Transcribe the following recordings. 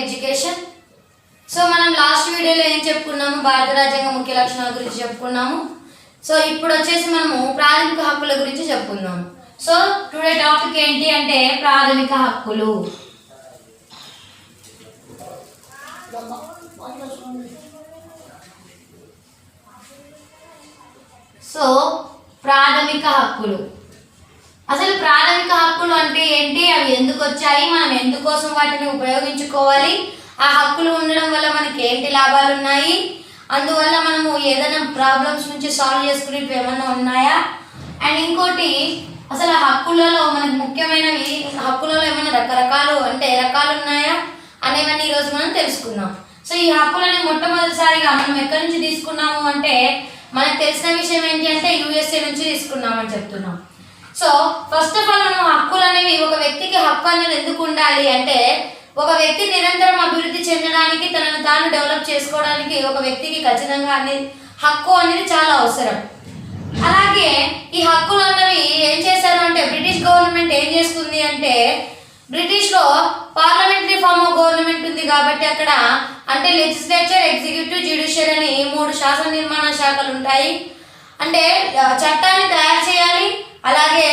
Education. So మనం last వీడియోలో ఏం చెప్పుకున్నాము, భారత రాజ్యాంగ ముఖ్య లక్షణాల గురించి చెప్పుకున్నాము. సో ఇప్పుడు వచ్చేసి మనము ప్రాథమిక హక్కుల గురించి చెప్పుకుందాము. సో టుడే టాపిక్ ఏంటి అంటే ప్రాథమిక హక్కులు. సో ప్రాథమిక హక్కులు, అసలు ప్రాథమిక హక్కులు అంటే ఏంటి, అవి ఎందుకు వచ్చాయి, మనం ఎందుకోసం వాటిని ఉపయోగించుకోవాలి, ఆ హక్కులు ఉండడం వల్ల మనకి ఏంటి లాభాలు ఉన్నాయి, అందువల్ల మనము ఏదైనా ప్రాబ్లమ్స్ నుంచి సాల్వ్ చేసుకునేవి ఏమైనా ఉన్నాయా, అండ్ ఇంకోటి అసలు హక్కులలో మనకు ముఖ్యమైనవి, హక్కులలో ఏమైనా రకరకాలు అంటే రకాలు ఉన్నాయా అనేవన్నీ ఈరోజు మనం తెలుసుకుందాం. సో ఈ హక్కులని మొట్టమొదటిసారిగా మనం ఎక్కడి నుంచి తీసుకున్నాము అంటే మనకు తెలిసిన విషయం ఏంటి అంటే యూఎస్ఏ నుంచి తీసుకున్నామని చెప్తున్నాం. సో ఫస్ట్ ఆఫ్ ఆల్ మనం హక్కులు అనేవి, ఒక వ్యక్తికి హక్కు అనేది ఎందుకు ఉండాలి అంటే ఒక వ్యక్తి నిరంతరం అభివృద్ధి చెందడానికి, తనను తాను డెవలప్ చేసుకోవడానికి ఒక వ్యక్తికి ఖచ్చితంగా హక్కు అనేది చాలా అవసరం. అలాగే ఈ హక్కులు అన్నవి ఏం చేశారు అంటే బ్రిటిష్ గవర్నమెంట్ ఏం చేస్తుంది అంటే, బ్రిటిష్లో పార్లమెంటరీ ఫార్మ్ ఆఫ్ గవర్నమెంట్ ఉంది కాబట్టి అక్కడ అంటే లెజిస్లేచర్, ఎగ్జిక్యూటివ్, జ్యుడిషియరీ అని 3 శాసన నిర్మాణ శాఖలు ఉంటాయి. అంటే చట్టాన్ని తయారు చేయాలి, అలాగే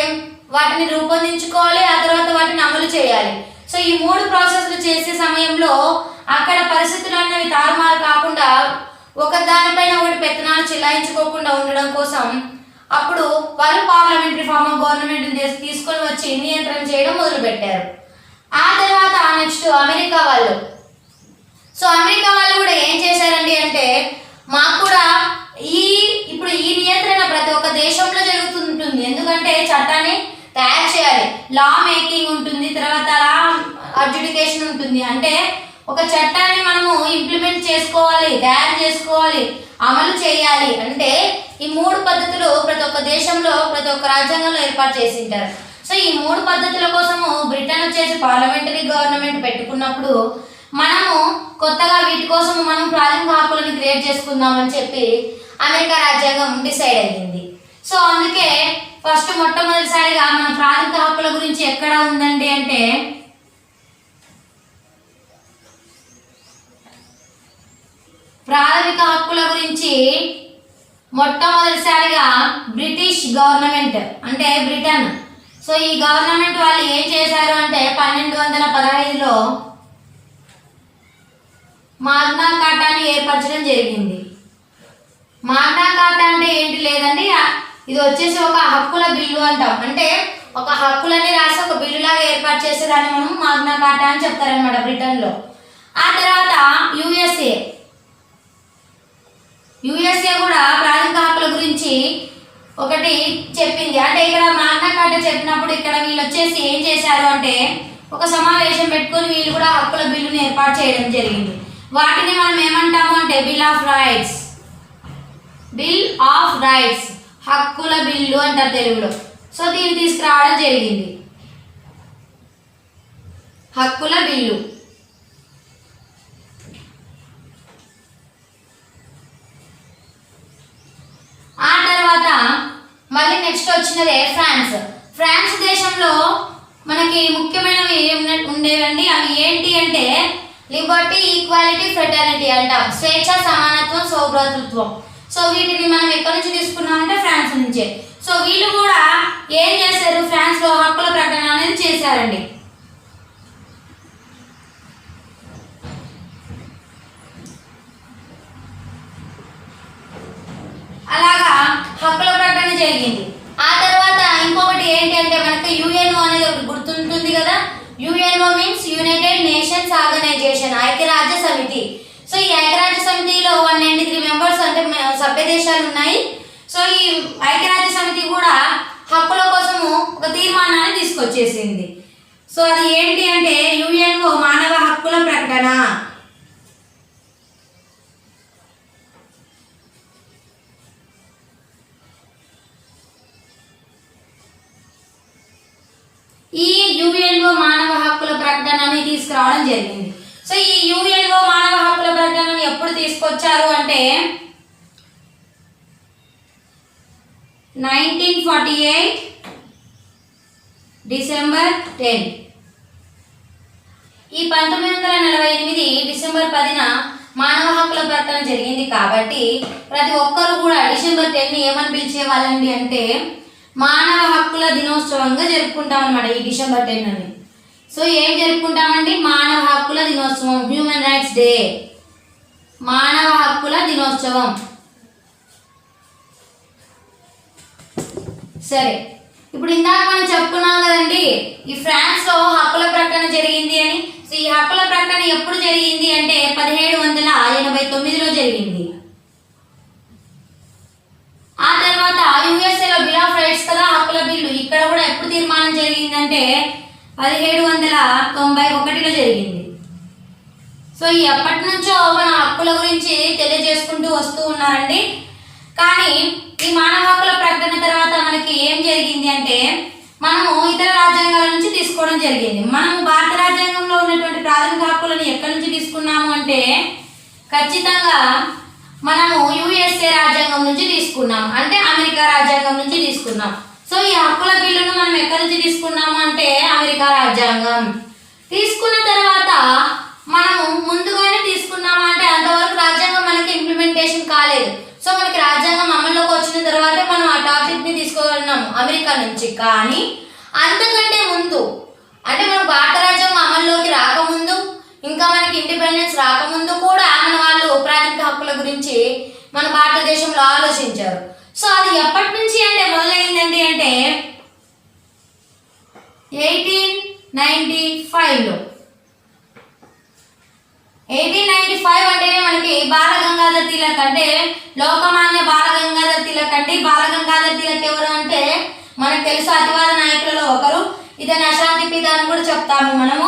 వాటిని రూపొందించుకోవాలి, ఆ తర్వాత వాటిని అమలు చేయాలి. సో ఈ 3 ప్రాసెస్లు చేసే సమయంలో అక్కడ పరిస్థితులు అన్నవి తారుమారు కాకుండా, ఒక దానిపైన ఒకటి పెత్తనాలు చెలాయించుకోకుండా ఉండడం కోసం అప్పుడు వాళ్ళు పార్లమెంటరీ ఫార్మ్ ఆఫ్ గవర్నమెంట్ తీసుకొని వచ్చి నియంత్రణ చేయడం మొదలుపెట్టారు. ఆ తర్వాత నెక్స్ట్ అమెరికా వాళ్ళు. సో అమెరికా వాళ్ళు కూడా ఏం చేశారండి అంటే, మాకు కూడా ఇప్పుడు ఈ నియంత్రణ ప్రతి ఒక్క దేశంలో జరుగుతుంటుంది, ఎందుకంటే చట్టాన్ని తయారు చేయాలి, లా మేకింగ్ ఉంటుంది, తర్వాత లా అడ్జుడికేషన్ ఉంటుంది. అంటే ఒక చట్టాన్ని మనము ఇంప్లిమెంట్ చేసుకోవాలి, తయారు చేసుకోవాలి, అమలు చేయాలి. అంటే ఈ 3 పద్ధతులు ప్రతి ఒక్క దేశంలో, ప్రతి ఒక్క రాజ్యాంగంలో ఏర్పాటు చేసింటారు. సో ఈ 3 పద్ధతుల కోసము బ్రిటన్ వచ్చేసి పార్లమెంటరీ గవర్నమెంట్ పెట్టుకున్నప్పుడు మనము కొత్తగా వీటి కోసము మనం ప్రాథమిక హక్కులను క్రియేట్ చేసుకుందామని చెప్పి అమెరికా రాజ్యాంగం డిసైడ్ అయ్యింది. సో అందుకే ఫస్ట్ మొట్టమొదటిసారిగా మన ప్రాథమిక హక్కుల గురించి ఎక్కడ ఉందండి అంటే ప్రాథమిక హక్కుల గురించి మొట్టమొదటిసారిగా బ్రిటిష్ గవర్నమెంట్ అంటే బ్రిటన్. సో ఈ గవర్నమెంట్ వాళ్ళు ఏం చేశారు అంటే 1215లో మాగ్నా కార్టాని ఏర్పరచడం జరిగింది. మాగ్నా కార్టా అంటే ఏంటి లేదండి, ఇది వచ్చేసి ఒక హక్కుల బిల్లు అంటాం. అంటే ఒక హక్కులని రాసి ఒక బిల్లు లాగా ఏర్పాటు చేసేదాన్ని మనం మాగ్నా కార్టా అని చెప్తారనమాట బ్రిటన్లో. ఆ తర్వాత యుఎస్ఏ కూడా ప్రాథమిక హక్కుల గురించి ఒకటి చెప్పింది. అంటే ఇక్కడ మాగ్నా కార్టా చెప్పినప్పుడు ఇక్కడ వీళ్ళు వచ్చేసి ఏం చేశారు అంటే ఒక సమావేశం పెట్టుకొని వీళ్ళు కూడా హక్కుల బిల్లుని ఏర్పాటు చేయడం జరిగింది. వాటిని మనం ఏమంటాము అంటే బిల్ ఆఫ్ రైట్స్, హక్కుల బిల్లు అంటారు తెలుగులో. సో దీన్ని తీసుకురావడం జరిగింది, హక్కుల బిల్లు. ఆ తర్వాత మళ్ళీ నెక్స్ట్ వచ్చినదే ఫ్రాన్స్ దేశంలో మనకి ముఖ్యమైనవి ఉండేవండి. అవి ఏంటి అంటే లిబర్టీ, ఈక్వాలిటీ, ఫ్రెటర్నిటీ అంటాం, స్వేచ్ఛ, సమానత్వం, సౌభ్రాతృత్వం. సో వీటిని మనం ఎక్కడి నుంచి తీసుకున్నామంటే ఫ్రాన్స్ నుంచే. సో వీళ్ళు కూడా ఏం చేశారు, ఫ్రాన్స్లో హక్కుల ప్రకటన అనేది చేశారండి. అలాగా హక్కుల ప్రకటన జరిగింది. ఆ తర్వాత ఇంకొకటి ఏంటి అంటే మనకి యుఎన్ఓ అనేది ఒకటి గుర్తుంటుంది కదా. UNO means United Nations Organisation, ఐక్యరాజ్య సమితి. సో ఈ ఐక్యరాజ్య సమితిలో 193 మెంబర్స్ అంటే సభ్య దేశాలు ఉన్నాయి. సో ఈ ఐక్యరాజ్య సమితి కూడా హక్కుల కోసము ఒక తీర్మానాన్ని తీసుకొచ్చేసింది. సో అది ఏంటి అంటే యుఎన్ఓ మానవ హక్కుల ప్రకటన. ఈ యుఎన్ఓ మానవ హక్కుల ప్రకటనని తీసుకురావడం జరిగింది. సో ఈ యుఎన్ఓ మానవ హక్కుల ప్రకటనని ఎప్పుడు తీసుకొచ్చారు అంటే 1948 December 10. ఈ 1948 డిసెంబర్ 10న మానవ హక్కుల ప్రకటన జరిగింది కాబట్టి ప్రతి ఒక్కరు కూడా డిసెంబర్ 10ని ఏమని పిలిచేవాళ్ళండి అంటే మానవ హక్కుల దినోత్సవంగా జరుపుకుంటాం అనమాట ఈ డిసెంబర్ 10 అని. సో ఏం జరుపుకుంటామండి? మానవ హక్కుల దినోత్సవం, హ్యూమన్ రైట్స్ డే, మానవ హక్కుల దినోత్సవం. సరే, ఇప్పుడు ఇందాక మనం చెప్పుకున్నాం కదండి ఈ ఫ్రాన్స్ లో హక్కుల ప్రకటన జరిగింది అని. సో ఈ హక్కుల ప్రకటన ఎప్పుడు జరిగింది అంటే 1789లో జరిగింది. ఆ తర్వాత యుఎస్ఏలో బిల్ ఆఫ్ రైట్స్ కదా హక్కుల బిల్లు, ఇక్కడ కూడా ఎప్పుడు తీర్మానం జరిగిందంటే 1791లో జరిగింది. సో ఎప్పటి నుంచో మన హక్కుల గురించి తెలియజేసుకుంటూ వస్తూ ఉన్నారండి. కానీ ఈ మానవ హక్కుల ప్రకటన తర్వాత మనకి ఏం జరిగింది అంటే మనము ఇతర రాజ్యాంగాల నుంచి తీసుకోవడం జరిగింది. మనము భారత రాజ్యాంగంలో ఉన్నటువంటి ప్రాథమిక హక్కులను ఎక్కడి నుంచి తీసుకున్నాము అంటే ఖచ్చితంగా మనము యుఎస్ఏ రాజ్యాంగం నుంచి తీసుకున్నాం, అంటే అమెరికా రాజ్యాంగం నుంచి తీసుకున్నాం. సో ఈ హక్కుల బిల్లును మనం ఎక్కడి నుంచి తీసుకున్నాము అంటే అమెరికా రాజ్యాంగం. తీసుకున్న తర్వాత మనము ముందుగానే తీసుకున్నాము అంటే అంతవరకు రాజ్యాంగం మనకి ఇంప్లిమెంటేషన్ కాలేదు. సో మనకి రాజ్యాంగం అమల్లోకి వచ్చిన తర్వాత మనం ఆ టాపిక్ ని తీసుకోగలిగినాము అమెరికా నుంచి. కానీ అంతకంటే ముందు అంటే మన భారత రాజ్యాంగం అమల్లోకి రాకముందు, ఇంకా మనకి ఇండిపెండెన్స్ రాకముందు కూడా మన వాళ్ళు ప్రాథమిక హక్కుల గురించి మన భారతదేశంలో ఆలోచించారు. సో అది ఎప్పటి నుంచి అంటే మొదలైందండి అంటే 1895లో. 1895 అంటేనే మనకి బాల గంగాధర్ తిలక్ అంటే లోకమాన్య బాల గంగాధర్ తిలక్ అండి. బాల గంగాధర్ తిలక్ ఎవరు అంటే మనకు తెలుసు అతివాద నాయకులలో ఒకరు. ఇతని అశాంతి పిత అని కూడా చెప్తాము మనము.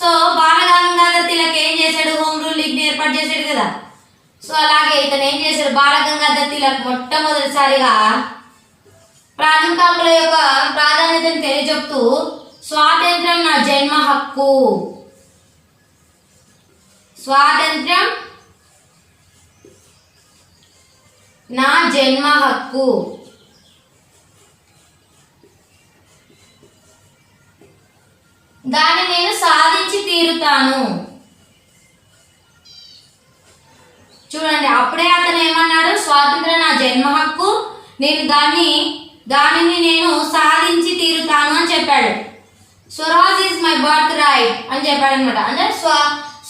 సో బాల గంగాధర్ తిలక్ ఏం చేశాడు? హోమ్ రూల్ లీగ్ ఏర్పాటు చేశాడు కదా. సో అలాగే ఇతను ఏం చేశాడు? బాల గంగాధర్ తిలక్ మొట్టమొదటిసారిగా ప్రాథమిక హక్కుల యొక్క ప్రాధాన్యతను తెలియజెప్తూ స్వాతంత్ర్యం నా జన్మ హక్కు, స్వాతంత్ర్యం నా జన్మ హక్కు, దాన్ని నేను సాధించి తీరుతాను. చూడండి, అప్పుడే అతను ఏమన్నాడు? స్వాతంత్ర్యం నా జన్మ హక్కు, నేను దానిని నేను సాధించి తీరుతాను అని చెప్పాడు. Swaraj is my birth right అని చెప్పాడు అనమాట. అంటే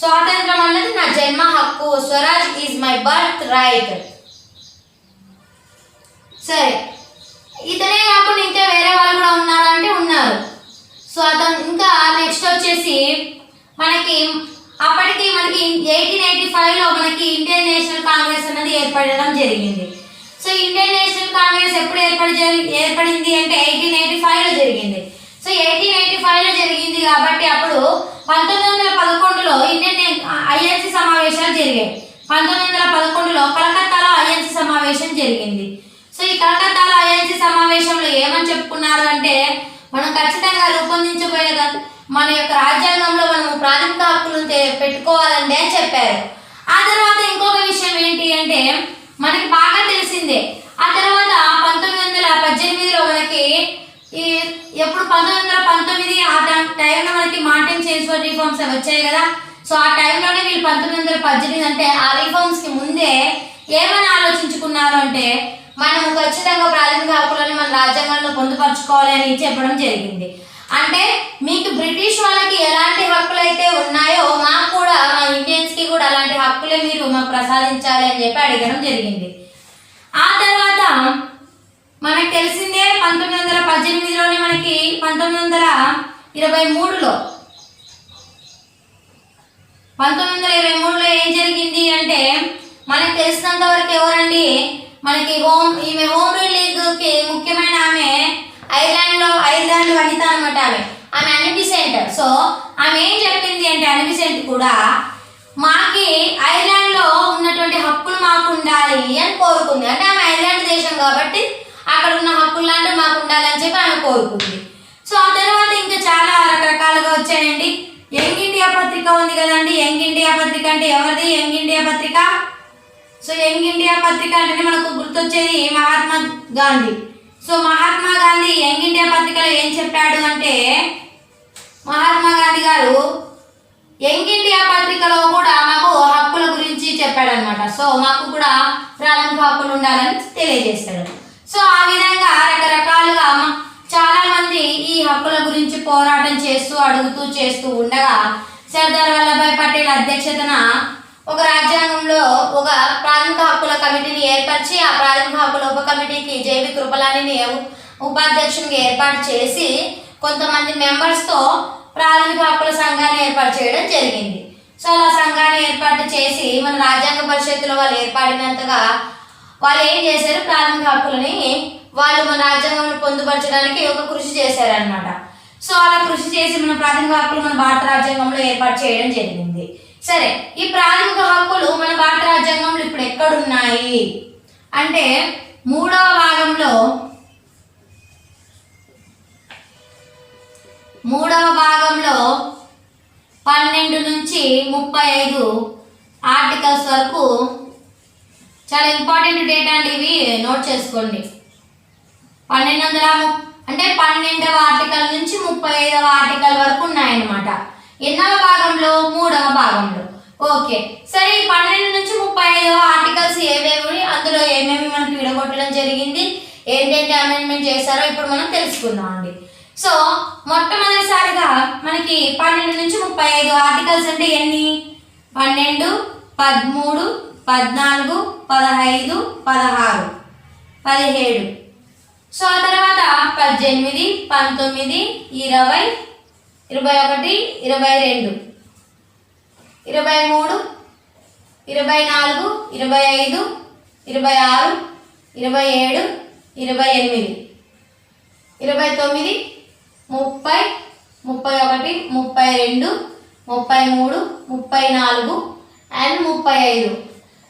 స్వాతంత్రం అన్నది నా జన్మ హక్కు, Swaraj is my birth right. సరే, ఇతనే కాకుండా ఇంకా వేరే వాళ్ళు కూడా ఉన్నారు అంటే ఉన్నారు. సో అతను ఇంకా నెక్స్ట్ వచ్చేసి మనకి అప్పటికి మనకి 1885లో మనకి ఇండియన్ నేషనల్ కాంగ్రెస్ అనేది ఏర్పడడం జరిగింది. సో ఇండియన్ నేషనల్ కాంగ్రెస్ ఎప్పుడు ఏర్పడింది అంటే 1885లో జరిగింది. సో 1885లో జరిగింది కాబట్టి అప్పుడు 1911లో ఇండియన్ ఐఎన్సి సమావేశాలు జరిగాయి. 1911లో కలకత్తాలో ఐఎన్సి సమావేశం జరిగింది. సో ఈ కలకత్తాలో ఐఎన్సి సమావేశంలో ఏమని చెప్పుకున్నారు అంటే మనం ఖచ్చితంగా రూపొందించబోయే మన యొక్క రాజ్యాంగంలో మనము ప్రాథమిక హక్కులను పెట్టుకోవాలండి అని చెప్పారు. ఆ తర్వాత ఇంకొక విషయం ఏంటి అంటే మనకి బాగా తెలిసిందే, ఆ తర్వాత 1918లో మనకి ఎప్పుడు 1919 ఆ టైంలో మనకి మాంటైన్ చేన్స్ఫర్ రిఫార్మ్స్ వచ్చాయి కదా. సో ఆ టైంలోనే వీళ్ళు 1918 అంటే ఆ రిఫార్మ్స్ కి ముందే ఏమని ఆలోచించుకున్నారు అంటే మనము ఖచ్చితంగా ప్రాథమిక హక్కులను మన రాజ్యాంగంలో పొందుపరచుకోవాలి అని చెప్పడం జరిగింది. అంటే మీకు బ్రిటిష్ వాళ్ళకి ఎలాంటి హక్కులు అయితే ఉన్నాయో మాకు కూడా మా ఇండియన్స్ కి కూడా అలాంటి హక్కులే మీరు మాకు ప్రసాదించాలి అని చెప్పి అడగడం జరిగింది. ఆ తర్వాత మనకు తెలిసిందే 1918లోనే మనకి 1923లో ఏం జరిగింది అంటే మనకు తెలిసినంత వరకు ఎవరండి మనకి ఈమె హోమ్ రూల్ లీగ్ కి ముఖ్యమైన ఆమె ఐర్లాండ్ వనిత అనమాట. ఆమె అన్ని బెసెంట్. సో ఆమె ఏం చెప్పింది అంటే అన్ని బెసెంట్ కూడా మాకి ఐర్లాండ్ లో ఉన్నటువంటి హక్కులు మాకు ఉండాలి అని కోరుకుంది. అంటే ఆమె ఐర్లాండ్ దేశం కాబట్టి అక్కడ ఉన్న హక్కులు లాంటి మాకు ఉండాలి అని చెప్పి ఆమె కోరుకుంది. సో ఆ తర్వాత ఇంకా చాలా రకరకాలుగా వచ్చాయండి. యంగ్ ఇండియా పత్రిక ఉంది కదండి. యంగ్ ఇండియా పత్రిక అంటే ఎవరిది? యంగ్ ఇండియా పత్రిక. సో యంగ్ ఇండియా పత్రిక అంటే మనకు గుర్తొచ్చేది Mahatma Gandhi. So Mahatma Gandhi young India పత్రికలో ఏం చెప్పాడు అంటే మహాత్మా గాంధీ గారు పత్రికలో కూడా మాకు హక్కుల గురించి చెప్పాడనమాట. సో మాకు కూడా ప్రాథమిక హక్కులు ఉండాలని తెలియజేస్తాడు. సో ఆ విధంగా రకరకాలుగా చాలా మంది ఈ హక్కుల గురించి పోరాటం చేస్తూ అడుగుతూ చేస్తూ ఉండగా సర్దార్ వల్లభాయ్ పటేల్ అధ్యక్షతన ఒక రాజ్యాంగంలో ఒక ప్రాథమిక హక్కుల కమిటీని ఏర్పరిచి ఆ ప్రాథమిక హక్కుల ఉప కమిటీకి జేబీ కృపలానిని ఉపాధ్యక్షునిగా ఏర్పాటు చేసి కొంతమంది మెంబర్స్తో ప్రాథమిక హక్కుల సంఘాన్ని ఏర్పాటు చేయడం జరిగింది. సో అలా సంఘాన్ని ఏర్పాటు చేసి మన రాజ్యాంగ పరిషత్తులో వాళ్ళు ఏర్పడినంతగా వాళ్ళు ఏం చేశారు, ప్రాథమిక హక్కులని వాళ్ళు మన రాజ్యాంగంలో పొందుపరచడానికి ఒక కృషి చేశారనమాట. సో అలా కృషి చేసి మన ప్రాథమిక హక్కులు మన భారత రాజ్యాంగంలో ఏర్పాటు చేయడం జరిగింది. సరే, ఈ ప్రాథమిక హక్కులు మన భారత రాజ్యాంగంలో ఇప్పుడు ఎక్కడున్నాయి అంటే మూడవ భాగంలో 12 నుంచి 35 ఆర్టికల్స్ వరకు. చాలా ఇంపార్టెంట్ డేటా అండి, ఇవి నోట్ చేసుకోండి. 12వ ఆర్టికల్ నుంచి 35వ ఆర్టికల్ వరకు ఉన్నాయన్నమాట. ఎన్నవ భాగంలో? 3వ భాగంలో. ఓకే, సరే, ఈ 12 నుంచి 35వ ఆర్టికల్స్ ఏవేవి, అందులో ఏమేమి మనకి విడగొట్టడం జరిగింది, ఏంటంటే అమెండ్మెంట్ చేశారో ఇప్పుడు మనం తెలుసుకుందాం అండి. సో మొట్టమొదటిసారిగా మనకి 12 నుంచి 35 ఆర్టికల్స్ అంటే ఎన్ని? 12, 13, 14, 15, 16, 17. సో ఆ తర్వాత 18, 19, 20, 21, 22, 23, 24, 25, 26, 27, 28, 29, 30, 31, 32, 33, 34 అండ్ 35.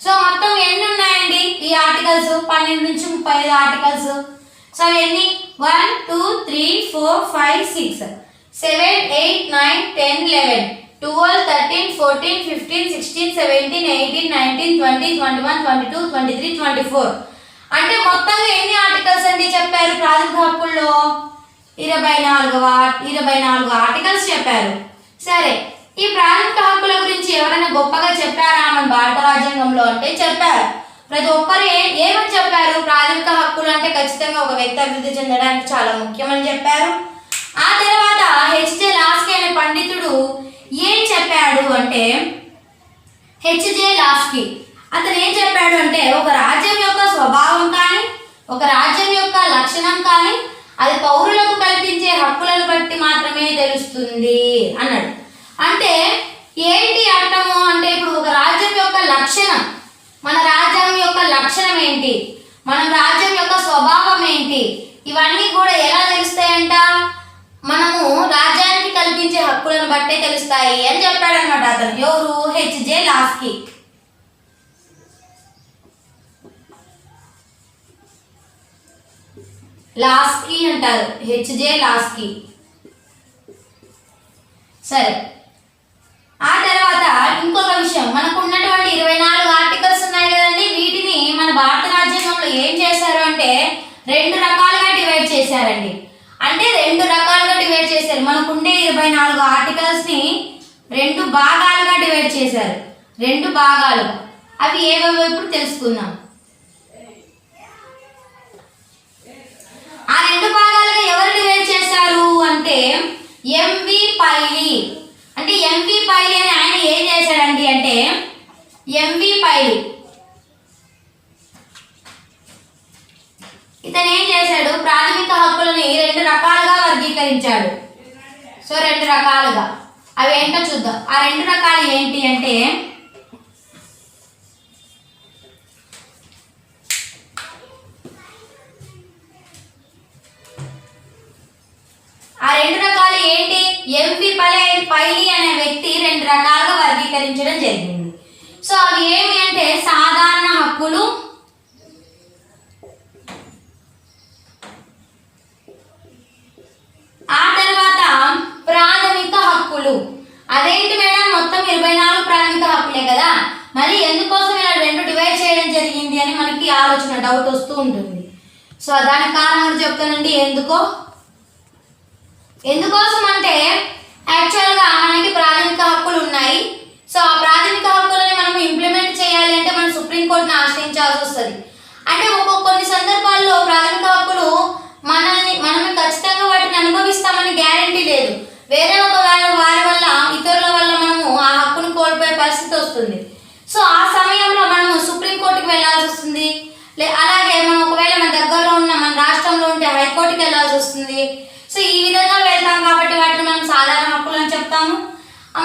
సో మొత్తం ఎన్ని ఉన్నాయండి ఈ ఆర్టికల్స్? 12 నుంచి 35 ఆర్టికల్స్. సో ఎన్ని? 1, 2, 3, 4, 5, 6, 7, 8, 9, 10, 11, 12, 13, 14, 15, 16, 17, 18, 19, 20, 21, 22, 23, 24. అంటే మొత్తంగా ఎన్ని ఆర్టికల్స్ అండి చెప్పారు ప్రాథమిక హక్కుల్లో? 24 ఆర్టికల్స్ చెప్పారు. సరే, ఈ ప్రాథమిక హక్కుల గురించి ఎవరైనా గొప్పగా చెప్పారా మన భారత రాజ్యాంగంలో అంటే చెప్పారు. ప్రతి ఒక్కరు ఏమని చెప్పారు? ప్రాథమిక హక్కులు అంటే ఖచ్చితంగా ఒక వ్యక్తి అభివృద్ధి చెందడానికి చాలా ముఖ్యమని చెప్పారు. ఆ తర్వాత హెచ్జే లాస్కీ అనే పండితుడు ఏం చెప్పాడు అంటే, హెచ్జే లాస్కీ అతను ఏం చెప్పాడు అంటే, ఒక రాజ్యం యొక్క స్వభావం కానీ ఒక రాజ్యం యొక్క లక్షణం కానీ అది పౌరులకు కల్పించే హక్కులను బట్టి మాత్రమే తెలుస్తుంది అన్నాడు. అంటే ఏంటి అర్థము అంటే, ఇప్పుడు ఒక రాజ్యం యొక్క లక్షణం, మన రాజ్యం యొక్క లక్షణం ఏంటి, మన రాజ్యం యొక్క స్వభావం ఏంటి, ఇవన్నీ కూడా ఎలా తెలుస్తాయంట? మనము రాజ్యానికి కల్పించే హక్కులను బట్టే తెలుస్తాయి అని చెప్పాడనమాట అతను. ఎవరు? HJ Laski. లాస్కీ అంటారు, హెచ్జే లాస్కీ. సరే, ఆ తర్వాత ఇంకొక విషయం, మనకు ఉన్నటువంటి 24 ఆర్టికల్స్ ఉన్నాయి కదండి, వీటిని మన భారత రాజ్యాంగంలో ఏం చేశారు అంటే 2 రకాలుగా డివైడ్ చేశారండి. అంటే 2 రకాలుగా డివైడ్ చేశారు. మనకుండే 24 ఆర్టికల్స్ని 2 భాగాలుగా డివైడ్ చేశారు. 2 భాగాలుగా. అవి ఏవేవో ఇప్పుడు తెలుసుకుందాం. ఆ 2 భాగాలుగా ఎవరు డివైడ్ చేశారు అంటే ఎంవి పైలీ. అంటే ఎంవి పైలీ అని ఆయన ఏం చేశాడండి అంటే, ఎంవి పైలీ ఇతను ఏం చేశాడు, ప్రాథమిక హక్కులని 2 రకాలుగా వర్గీకరించాడు. సో 2 రకాలుగా అవి ఏంటో చూద్దాం. ఆ 2 రకాలు ఏంటి అంటే, ఎంవి పైలీ అనే వ్యక్తి 2 రకాలుగా వర్గీకరించడం జరిగింది. సో అవి ఏమి అంటే సాధారణ హక్కులు, ఆ తర్వాత ప్రాథమిక హక్కులు. అదేంటి మేడం, మొత్తం 24 ప్రాథమిక హక్కులే కదా, మరి ఎందుకోసం ఇలా 2 డివైడ్ చేయడం జరిగింది అని మనకి ఆలోచన, డౌట్ వస్తూ ఉంటుంది. సో దానికి కారణం చెప్తానండి. ఎందుకోసం అంటే యాక్చువల్గా మనకి ప్రాథమిక హక్కులు ఉన్నాయి. వస్తుంది. అంటే కొన్ని సందర్భాల్లో ప్రాథమిక హక్కులు మనం ఖచ్చితంగా వాటిని అనుభవిస్తామని గ్యారెంటీ లేదు. వేరే వారి వల్ల ఇతరుల వల్ల మనము ఆ హక్కును కోల్పోయే పరిస్థితి వస్తుంది. సో ఆ సమయంలో మనము సుప్రీంకోర్టుకి వెళ్ళాల్సి వస్తుంది. అలాగే మనం ఒకవేళ మన దగ్గరలో ఉన్న మన రాష్ట్రంలో ఉంటే హైకోర్టుకి వెళ్ళాల్సి వస్తుంది. సో ఈ విధంగా వెళ్తాం కాబట్టి వాటిని మనం సాధారణ హక్కులు అని చెప్తాము.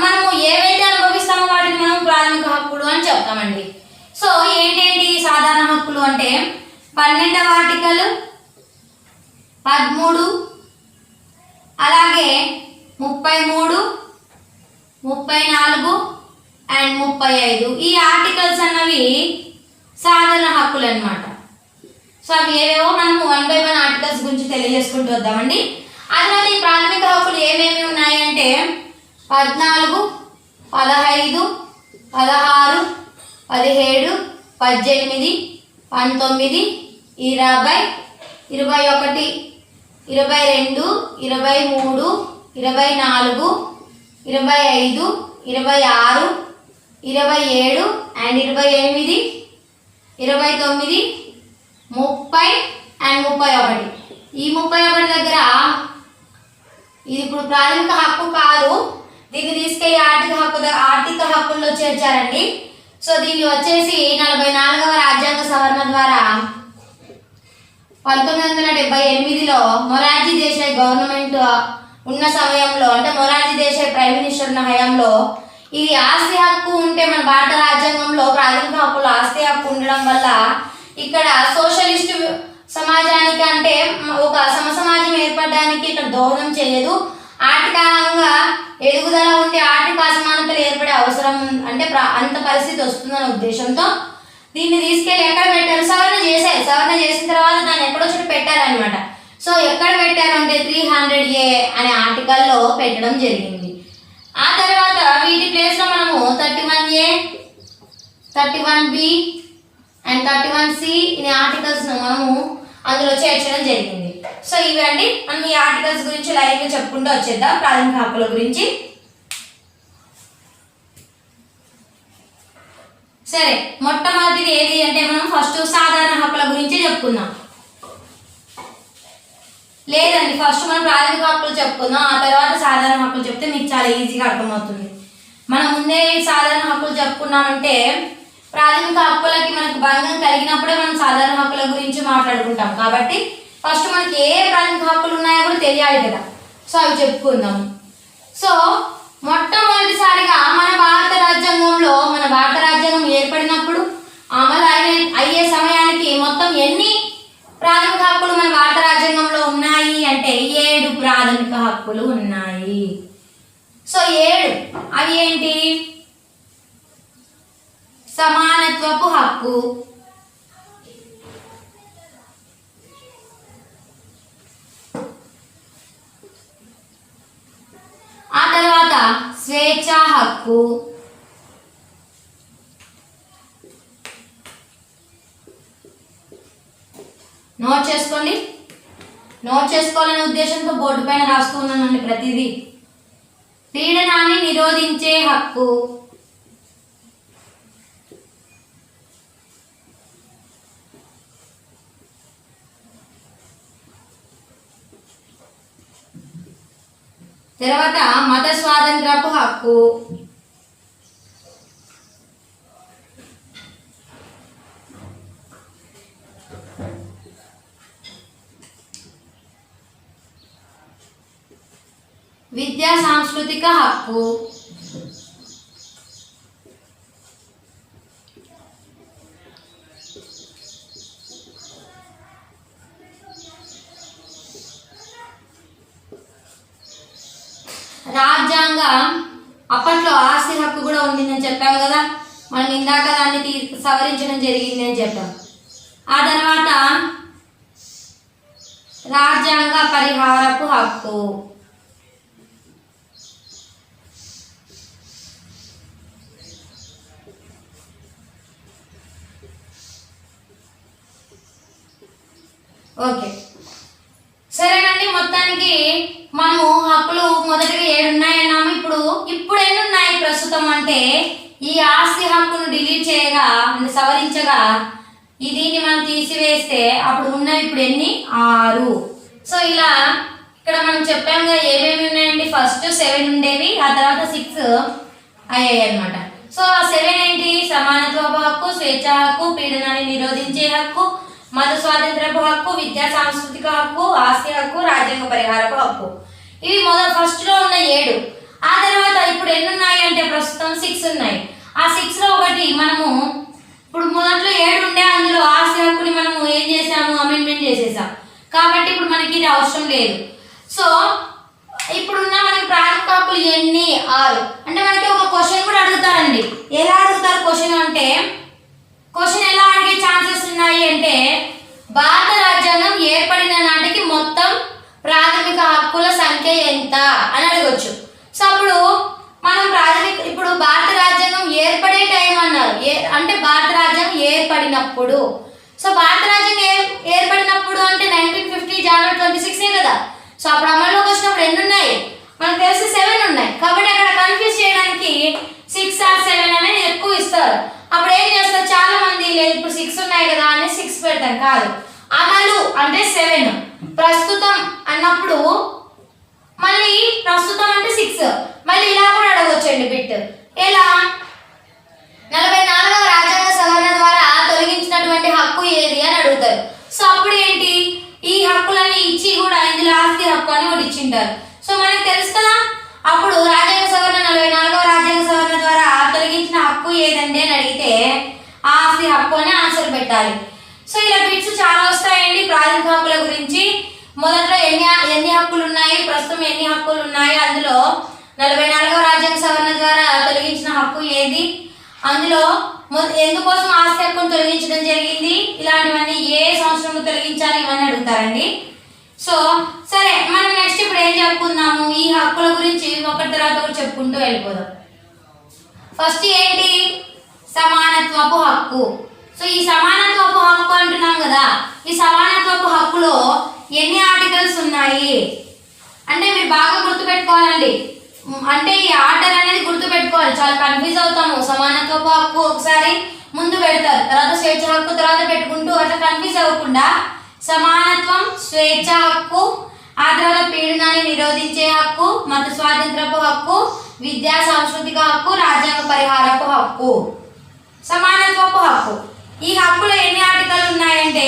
మనము ఏవైతే అనుభవిస్తామో వాటిని మనం ప్రాథమిక హక్కులు అని చెప్తామండి. సో ఏంటేంటి సాధారణ హక్కులు అంటే 12వ ఆర్టికల్, 13, అలాగే 33, 34 అండ్ 35 ఈ ఆర్టికల్స్ అన్నవి సాధారణ హక్కులు అన్నమాట. సో అవి ఏవేవో మనము 1 by 1 ఆర్టికల్స్ గురించి తెలియజేసుకుంటూ వద్దామండి. అందులో ఈ ప్రాథమిక హక్కులు ఏమేమి ఉన్నాయి అంటే 14, 15, 16, 17, 18, 19, 20, 21, 22, 23, 24, 25, 26, 27 అండ్ 28, 29, 30 అండ్ 31. ఈ 31 దగ్గర ఇది ఇప్పుడు ప్రాథమిక హక్కు కాదు, దీన్ని తీసుకెళ్లి ఆర్థిక హక్కుల్లో చేర్చారండి. సో దీన్ని వచ్చేసి 44వ రాజ్యాంగ సవరణ ద్వారా 1978లో మొరార్జీ దేశాయ్ గవర్నమెంట్ ఉన్న సమయంలో, అంటే మొరార్జీ దేశాయ్ ప్రైమ్ మినిస్టర్ ఉన్న హయాంలో ఇది ఆస్తి హక్కు ఉంటే మన భారత రాజ్యాంగంలో ప్రాథమిక హక్కులు ఆస్తి హక్కు ఉండడం వల్ల ఇక్కడ సోషలిస్టు సమాజానికి అంటే ఒక సమసమాజం ఏర్పడడానికి ఇక్కడ దోహదం చేయదు. ఆర్థికంగా ఎదుగుదల ఉంటే ఆర్థిక అసమానతలు ఏర్పడే అవసరం అంటే అంత పరిస్థితి వస్తుందనే ఉద్దేశంతో దీన్ని తీసుకెళ్ళి ఎక్కడ పెట్టారు, సవరణ చేశారు. సవరణ చేసిన తర్వాత దాన్ని ఎక్కడో చోట పెట్టారనమాట. సో ఎక్కడ పెట్టారు అంటే 300A అనే ఆర్టికల్లో పెట్టడం జరిగింది. ఆ తర్వాత వీటి ప్లేస్లో మనము 31A, 31B అండ్ 31C అనే ఆర్టికల్స్ను మనము అందులో చేర్చడం జరిగింది. సో ఇవండి మనం ఈ ఆర్టికల్స్ గురించి లైన్గా చెప్పుకుంటూ వచ్చేద్దాం ప్రాథమిక హక్కుల గురించి. సరే, మొట్టమొదటిది ఏది అంటే మనం ఫస్ట్ సాధారణ హక్కుల గురించి చెప్పుకుందాం. లేదండి, ఫస్ట్ మనం ప్రాథమిక హక్కులు చెప్పుకుందాం, ఆ తర్వాత సాధారణ హక్కులు చెప్తే మీకు చాలా ఈజీగా అర్థమవుతుంది. మనం ముందే సాధారణ హక్కులు చెప్పుకున్నామంటే ప్రాథమిక హక్కులకి మనకు భంగం కలిగినప్పుడే మనం సాధారణ హక్కుల గురించి మాట్లాడుకుంటాం. కాబట్టి ఫస్ట్ మనకి ఏ ప్రాథమిక హక్కులు ఉన్నాయో కూడా తెలియాలి కదా. సో అవి చెప్పుకుందాం. సో మొట్టమొదటిసారిగా మన భారత రాజ్యాంగం ఏర్పడినప్పుడు అమలు అయ్యే సమయానికి మొత్తం ఎన్ని ప్రాథమిక హక్కులు మన భారత రాజ్యాంగంలో ఉన్నాయి అంటే 7 ప్రాథమిక హక్కులు ఉన్నాయి. సో 7 అవి ఏంటి? సమానత్వపు హక్కు, ఆ తర్వాత స్వేచ్ఛా హక్కు, నోట్ చేసుకోవాలనే ఉద్దేశంతో బోర్డు పైన రాస్తూ ఉన్నానండి ప్రతిదీ. పీడనాన్ని నిరోధించే హక్కు, తర్వాత మత స్వాతంత్రపు హక్కు, విద్యా సాంస్కృతిక హక్కు, రాజ్యాంగం అప్పట్లో ఆస్తి హక్కు కూడా ఉండిందని చెప్పాము కదా, మనం ఇందాక దాన్ని సవరించడం జరిగింది అని చెప్పాం. ఆ తర్వాత రాజ్యాంగ పరిహారపు హక్కు, ఓకే సరేనండి. మొత్తానికి మనము హక్కులు మొదటిగా 7 ఉన్నాయన్నాము. ఇప్పుడు ఎన్ని ఉన్నాయి ప్రస్తుతం అంటే ఈ ఆస్తి హక్కును డిలీట్ చేయగా అంటే సవరించగా దీన్ని మనం తీసివేస్తే అప్పుడు ఉన్నవి ఇప్పుడు ఎన్ని 6. సో ఇలా ఇక్కడ మనం చెప్పాము కదా ఏమేమి ఉన్నాయండి. ఫస్ట్ 7 ఉండేవి, ఆ తర్వాత 6 అయ్యాయి అనమాట. సో ఆ 7 ఏంటి? సమానత్వపు హక్కు, స్వేచ్ఛ హక్కు, పీడనాన్ని నిరోధించే హక్కు, మత స్వాతంత్రపు హక్కు, విద్యా సాంస్కృతిక హక్కు, ఆస్తి హక్కు, రాజ్యాంగ పరిహారపు హక్కు. ఇవి ఫస్ట్ లో ఉన్న 7. ఆ తర్వాత ఇప్పుడు ఎన్ని ఉన్నాయి అంటే ప్రస్తుతం 6 ఉన్నాయి. ఆ 6 లో ఒకటి మనము ఇప్పుడు మొదట్లో 7 ఉండే, అందులో ఆస్తి హక్కుని మనము ఏం చేసాము? అమెండ్మెంట్ చేసేసాం. కాబట్టి ఇప్పుడు మనకి ఇది అవసరం లేదు. సో ఇప్పుడున్న మనకి ప్రాథమిక హక్కులు ఎన్ని? 6. అంటే మనకి ఒక క్వశ్చన్ కూడా అడుగుతారండి. ఎలా అడుగుతారు క్వశ్చన్ అంటే, క్వశ్చన్ ఎలా అడిగే ఛాన్సెస్ ఉన్నాయి అంటే, భారత రాజ్యాంగం ఏర్పడిన నాటికి మొత్తం ప్రాథమిక హక్కుల సంఖ్య ఎంత అని అడగొచ్చు. సో అప్పుడు మనం ఇప్పుడు భారత రాజ్యాంగం ఏర్పడే టైం అన్నారు, అంటే భారత రాజ్యాంగం ఏర్పడినప్పుడు. సో భారత రాజ్యాంగం ఏర్పడినప్పుడు అంటే 1950 జనవరి 26 కదా. సో అప్పుడు అమల్లోకి వచ్చినప్పుడు ఎన్ని ఉన్నాయి? మనకు తెలిసి 7 ఉన్నాయి. కాబట్టి అక్కడ కన్ఫ్యూజ్ చేయడానికి 6 or 7 అనేది ఎక్కువ ఇస్తారు. అప్పుడు ఏం చేస్తారు చాలా మంది, లేదు ఇప్పుడు 6 ఉన్నాయి కదా అని 6 పెడతాం. కాదు, అమలు అంటే 7, ప్రస్తుతం అన్నప్పుడు మళ్ళీ ప్రస్తుతం అంటే 6. మళ్ళీ ఇలా కూడా అడగొచ్చండి బిట్. ఎలా? 44వ రాజ్యాంగ సవరణ ద్వారా తొలగించినటువంటి హక్కు ఏది అని అడుగుతారు. సో అప్పుడు ఏంటి? ఈ హక్కులని ఇచ్చి కూడా ఇందులో ఆస్తి హక్కు అని కూడా ఇచ్చింటారు. సో మనకు తెలుసు కదా, అప్పుడు రాజ్యాంగ సవరణ 44వ రాజ్యాంగ సవరణ ద్వారా తొలగించిన హక్కు ఏదండి అని అడిగితే ఆస్తి హక్కు అని ఆన్సర్ పెట్టాలి. సో ఇలా బిట్స్ చాలా వస్తాయండి ప్రాథమిక హక్కుల గురించి. మొదట్లో ఎన్ని హక్కులు ఉన్నాయి, ప్రస్తుతం ఎన్ని హక్కులు ఉన్నాయి, అందులో 44వ రాజ్యాంగ సవరణ ద్వారా తొలగించిన హక్కు ఏది, అందులో ఎందుకోసం ఆస్తి హక్కును తొలగించడం జరిగింది, ఇలాంటివన్నీ ఏ సంవత్సరంలో తొలగించాలి, ఇవన్నీ అడుగుతారండి. సో సరే, మనం నెక్స్ట్ ఇప్పుడు ఏం చెప్పుకుందాము? ఈ హక్కుల గురించి ఒకటి తర్వాత ఒకటి చెప్పుకుంటూ వెళ్ళిపోదాం. ఫస్ట్ ఏంటి? సమానత్వపు హక్కు. సో ఈ సమానత్వపు హక్కు అంటున్నాం కదా, ఈ సమానత్వపు హక్కులో ఎన్ని ఆర్టికల్స్ ఉన్నాయి అంటే మీరు బాగా గుర్తుపెట్టుకోవాలండి. అంటే ఈ ఆర్డర్ అనేది గుర్తుపెట్టుకోవాలి, చాలా కన్ఫ్యూజ్ అవుతాము. సమానత్వపు హక్కు ఒకసారి ముందు పెడతారు, తర్వాత స్వేచ్ఛ హక్కు తర్వాత పెట్టుకుంటూ అట్లా కన్ఫ్యూజ్ అవ్వకుండా సమానత్వం, స్వేచ్ఛ హక్కు, ఆ తర్వాత పీడనాన్ని నిరోధించే హక్కు, మత స్వాతంత్రపు హక్కు, విద్యా సాంస్కృతిక హక్కు, రాజ్యాంగ పరిహారపు హక్కు. సమానత్వపు హక్కు ఈ హక్కులో ఎన్ని ఆర్టికల్ ఉన్నాయంటే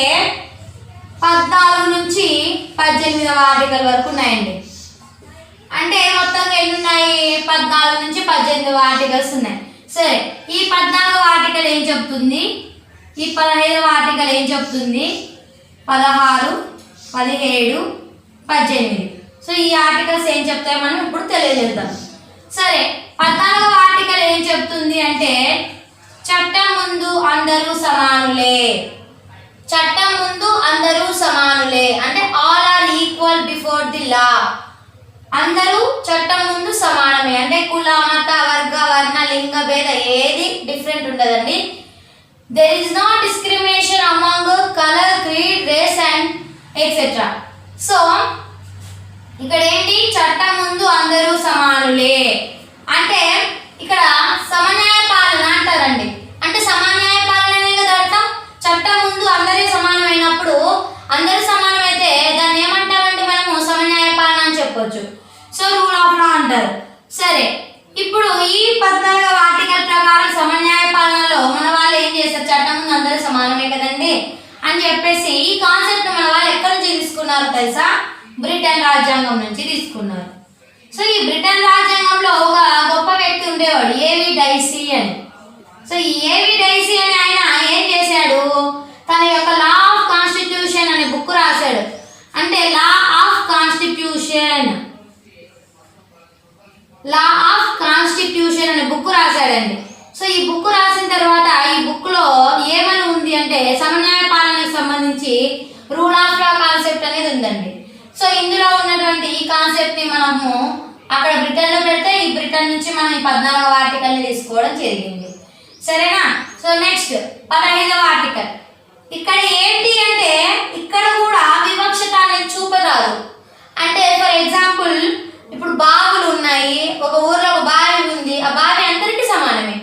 14 నుంచి 18వ ఆర్టికల్ వరకు ఉన్నాయండి. అంటే మొత్తంగా ఎన్ని ఉన్నాయి? 14 నుంచి 18వ ఆర్టికల్స్ ఉన్నాయి. సరే, ఈ 14వ ఆర్టికల్ ఏం చెప్తుంది, ఈ 15వ ఆర్టికల్ ఏం చెప్తుంది? 16, 17, 18. సో ఈ ఆర్టికల్స్ ఏం చెప్తాయో మనం ఇప్పుడు తెలియజేద్దాం. సరే, 14వ ఆర్టికల్ ఏం చెప్తుంది అంటే, చట్టం ముందు అందరూ సమానులే. చట్టం ముందు అందరూ సమానులే అంటే all are equal before the law. అందరూ చట్టం ముందు సమానమే అంటే కుల, మత, వర్గ, వర్ణ, లింగ భేద ఏది డిఫరెంట్ ఉండదండి. There is no discrimination among colour, creed, race and etcetera. So ఇక్కడ ఏంటి? చట్టం ముందు అందరూ సమానులే అంటే ఇక్కడ సమన్యాయ పాలన అంటారండి. అంటే సమన్యాయ పాలననే కదా అర్థం. చట్టం ముందు అందరూ సమానమైనప్పుడు, అందరూ సమానమైతే దాన్ని ఏమంటామంటే మనము సమన్యాయ పాలన అని చెప్పొచ్చు. సో రూల్ ఆఫ్ లా అంటారు. సరే, ఇప్పుడు ఈ 14వ ఆర్టికల్ ప్రకారం సమన్యాయ పాలనలో మన వాళ్ళు ఏం చేస్తారు? చట్టం ముందు అందరూ సమానమే కదండి అని చెప్పేసి ఈ కాన్సెప్ట్ మన వాళ్ళు ఎక్కడి నుంచి తీసుకున్నారు తెలుసా? బ్రిటన్ రాజ్యాంగం నుంచి తీసుకున్నారు. సో ఈ బ్రిటన్ రాజ్యాంగంలో ఒక గొప్ప వ్యక్తి ఉండేవాడు, ఏవి డైసీ అని. సో ఈ ఏవి డైసీ అని ఆయన ఏం చేశాడు? తన యొక్క లా ఆఫ్ కాన్స్టిట్యూషన్ అనే బుక్ రాశాడు. అంటే లా ఆఫ్ కాన్స్టిట్యూషన్ అనే బుక్ రాశాడండి. సో ఈ బుక్ రాసిన తర్వాత ఈ బుక్ లో ఏమని ఉంది అంటే సమన్యాయ పాలనకు సంబంధించి రూల్ ఆఫ్ లా కాన్సెప్ట్ అనేది ఉందండి. సో ఇందులో ఉన్నటువంటి ఈ కాన్సెప్ట్ ని మనము అక్కడ బ్రిటన్ లో పెడితే ఈ బ్రిటన్ నుంచి మనం ఈ 14వ ఆర్టికల్ ని తీసుకోవడం జరిగింది. సరేనా? సో నెక్స్ట్ 15వ ఆర్టికల్. ఇక్కడ ఏంటి అంటే ఇక్కడ కూడా వివక్షత అనేది చూపరాదు. అంటే ఫర్ ఎగ్జాంపుల్ ఇప్పుడు బావులు ఉన్నాయి, ఒక ఊర్లో ఒక బావి ఉంది, ఆ బావి అందరికీ సమానమే.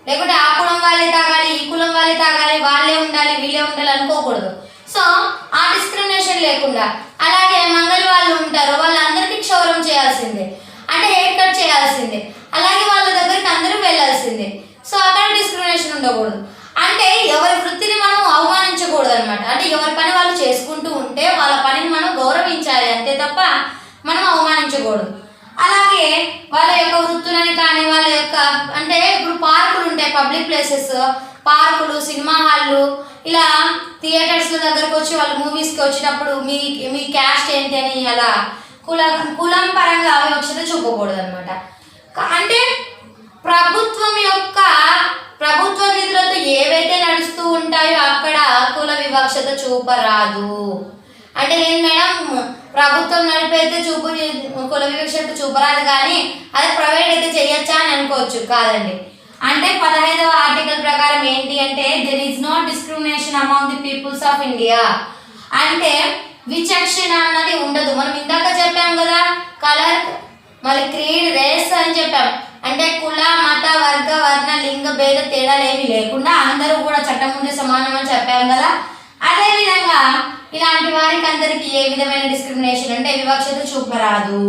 లేకుంటే ఆ కులం వాళ్ళే తాగాలి, ఈ కులం వాళ్ళే తాగాలి, వాళ్ళే ఉండాలి, వీళ్ళే ఉండాలి అనుకోకూడదు. సో ఆ డిస్క్రిమినేషన్ లేకుండా, అలాగే మంగళ వాళ్ళు ఉంటారు, వాళ్ళందరికీ క్షౌరం చేయాల్సిందే, అంటే హెయిర్ కట్ చేయాల్సిందే, అలాగే వాళ్ళ దగ్గరికి అందరూ వెళ్ళాల్సిందే. సో అక్కడ డిస్క్రిమినేషన్ ఉండకూడదు. అంటే ఎవరి వృత్తిని మనం అవమానించకూడదు అనమాట. అంటే ఎవరి పని వాళ్ళు చేసుకుంటూ ఉంటే వాళ్ళ పనిని మనం గౌరవించాలి అంతే తప్ప మనం అవమానించకూడదు. అలాగే వాళ్ళ యొక్క వృత్తులని కానీ వాళ్ళ యొక్క, అంటే ఇప్పుడు పార్కులు ఉంటాయి, పబ్లిక్ ప్లేసెస్, పార్కులు, సినిమా హాళ్ళు, ఇలా థియేటర్స్ల దగ్గరకు వచ్చి వాళ్ళు మూవీస్కి వచ్చేటప్పుడు మీ క్యాస్ట్ ఏంటి అని అలా కులం పరంగా వివక్షత చూపకూడదు అనమాట. అంటే ప్రభుత్వ నిధులతో ఏవైతే నడుస్తూ ఉంటాయో అక్కడ కుల వివక్షత చూపరాదు. అంటే నేను మేడం ప్రభుత్వం నడిపైతే కుల వివక్షత చూపరాదు, కానీ అది ప్రైవేట్ అయితే చేయొచ్చా అని అనుకోవచ్చు. కాదండి. అంటే 15వ ఆర్టికల్ ప్రకారం ఏంటి అంటే there is no discrimination among the peoples of India. అంటే విచక్షణ అన్నది ఉండదు. మనం ఇందాక చెప్పాం కదా, కలర్, మళ్ళీ క్రీడ్, రేస్ అని చెప్పాం. అంటే కుల, మత, వర్గ, వర్ణ, లింగ భేద తేడాలు ఏమి లేకుండా అందరూ కూడా చట్టం ముందే సమానం అని చెప్పాం కదా. అదేవిధంగా ఇలాంటి వారికి అందరికి ఏ విధమైన డిస్క్రిమినేషన్ అంటే వివక్షత చూపరాదు.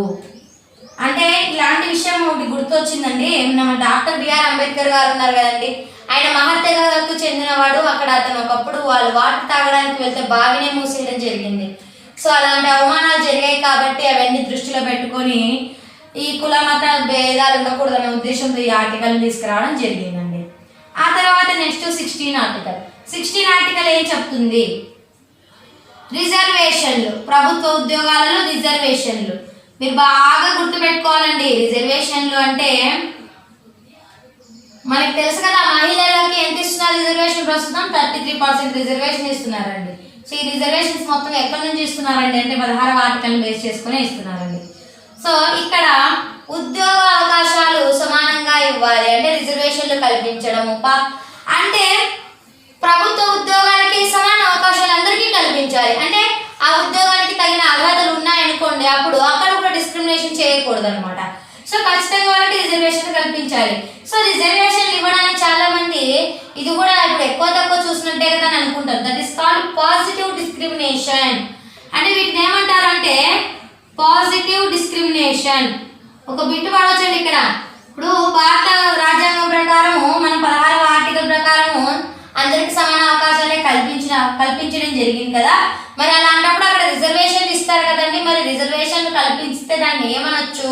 అంటే ఇలాంటి విషయం ఒకటి గుర్తొచ్చిందండి. మన డాక్టర్ బిఆర్ అంబేద్కర్ గారు ఉన్నారు కదండి, ఆయన మహత్తెగకు చెందినవాడు. అక్కడ అతను ఒకప్పుడు వాళ్ళు వాటర్ తాగడానికి వెళ్తే బాగానే మూసేయడం జరిగింది. సో అలాంటి అవమానాలు జరిగాయి కాబట్టి అవన్నీ దృష్టిలో పెట్టుకొని ఈ కుల మత భేదాలు ఉండకూడదనే ఉద్దేశంతో ఈ ఆర్టికల్ని తీసుకురావడం జరిగిందండి. ఆ తర్వాత నెక్స్ట్ 16 ఆర్టికల్ ఏం చెప్తుంది? రిజర్వేషన్లు, ప్రభుత్వ ఉద్యోగాలలో రిజర్వేషన్లు. మీరు బాగా గుర్తుపెట్టుకోవాలండి. రిజర్వేషన్లు అంటే మనకి తెలుసు కదా, మహిళలకి ఎంత ఇస్తున్నారు రిజర్వేషన్? ప్రస్తుతం 33% రిజర్వేషన్ ఇస్తున్నారండి. సో ఈ రిజర్వేషన్స్ మొత్తం ఎక్కడి నుంచి ఇస్తున్నారండి అంటే 16వ ఆర్టికల్ బేస్ చేసుకునే ఇస్తున్నారండి. సో ఇక్కడ ఉద్యోగ అవకాశాలు సమానంగా ఇవ్వాలి అంటే రిజర్వేషన్లు కల్పించడము. అంటే ప్రభుత్వ ఉద్యోగాలకి సమాన అవకాశాలు అందరికీ కల్పించాలి. అంటే ఆ ఉద్యోగానికి తగిన అర్హతలు ఉన్నాయనుకోండి, అప్పుడు అక్కడ కూడా డిస్క్రిమినేషన్ చేయకూడదు అనమాట. సో ఖచ్చితంగా వాళ్ళకి రిజర్వేషన్ కల్పించాలి. సో రిజర్వేషన్లు ఇవ్వడానికి చాలా మంది ఇది కూడా ఇప్పుడు ఎక్కువ తక్కువ చూసినట్టే కదా అని అనుకుంటారు. That is called positive discrimination. అంటే వీటిని ఏమంటారు అంటే పాజిటివ్ డిస్క్రిమినేషన్. ఒక బిట్టు పడవచ్చండి ఇక్కడ. ఇప్పుడు భారత రాజ్యాంగం ప్రకారము మన 16వ ఆర్టికల్ ప్రకారము అందరికి సమాన అవకాశాలే కల్పించడం జరిగింది కదా. మరి అలాంటప్పుడు అక్కడ రిజర్వేషన్లు ఇస్తారు కదండి. మరి రిజర్వేషన్లు కల్పిస్తే దాన్ని ఏమనొచ్చు?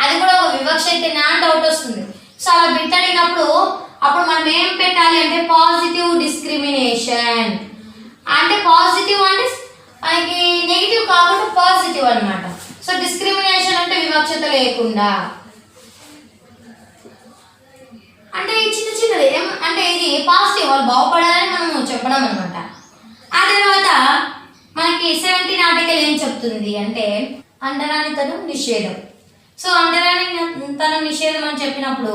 అది కూడా ఒక వివక్ష అయితే నా డౌట్ వస్తుంది. సో అలా బిట్ అడిగినప్పుడు అప్పుడు మనం ఏం పెట్టాలి అంటే పాజిటివ్ డిస్క్రిమినేషన్. అంటే పాజిటివ్ అంటే మనకి నెగిటివ్ కాకుండా పాజిటివ్ అనమాట. సో డిస్క్రిమినేషన్ అంటే వివక్షత లేకుండా, అంటే చిన్నది అంటే ఇది పాజిటివ్, వాళ్ళు బాగుపడాలని మనం చెప్పడం అనమాట. ఆ తర్వాత మనకి 17 ఆర్టికల్ ఏం చెప్తుంది అంటే అంటరానితనం నిషేధం. సో అంటరానితనం నిషేధం అని చెప్పినప్పుడు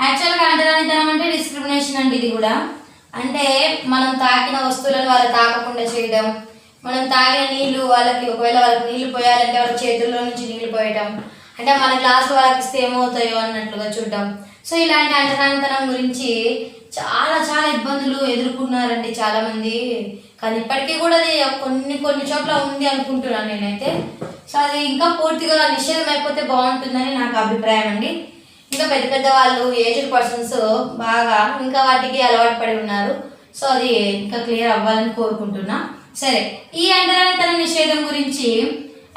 యాక్చువల్గా అంటరానితనం అంటే డిస్క్రిమినేషన్ అండి. ఇది కూడా అంటే మనం తాకిన వస్తువులను వాళ్ళు తాకకుండా చేయడం, మనం తాగిన నీళ్లు వాళ్ళకి ఒకవేళ వాళ్ళకి నీళ్లు పోయాలంటే వాళ్ళ చేతుల్లో నుంచి నీళ్లు పోయటం, అంటే మన గ్లాసులు వాళ్ళకి ఇస్తే ఏమవుతాయో అన్నట్లుగా చూడడం. సో ఇలాంటి అంటరానితనం గురించి చాలా చాలా ఇబ్బందులు ఎదుర్కొన్నారండి చాలామంది. కానీ ఇప్పటికీ కూడా అది కొన్ని చోట్ల ఉంది అనుకుంటున్నాను నేనైతే. సో అది ఇంకా పూర్తిగా నిషేధం అయిపోతే బాగుంటుందని నాకు అభిప్రాయం అండి. ఇంకా పెద్ద వాళ్ళు ఏజ్డ్ పర్సన్స్ బాగా ఇంకా వాటికి అలవాటు పడి ఉన్నారు. సో అది ఇంకా క్లియర్ అవ్వాలని కోరుకుంటున్నా. సరే, ఈ అంటరానితనం నిషేధం గురించి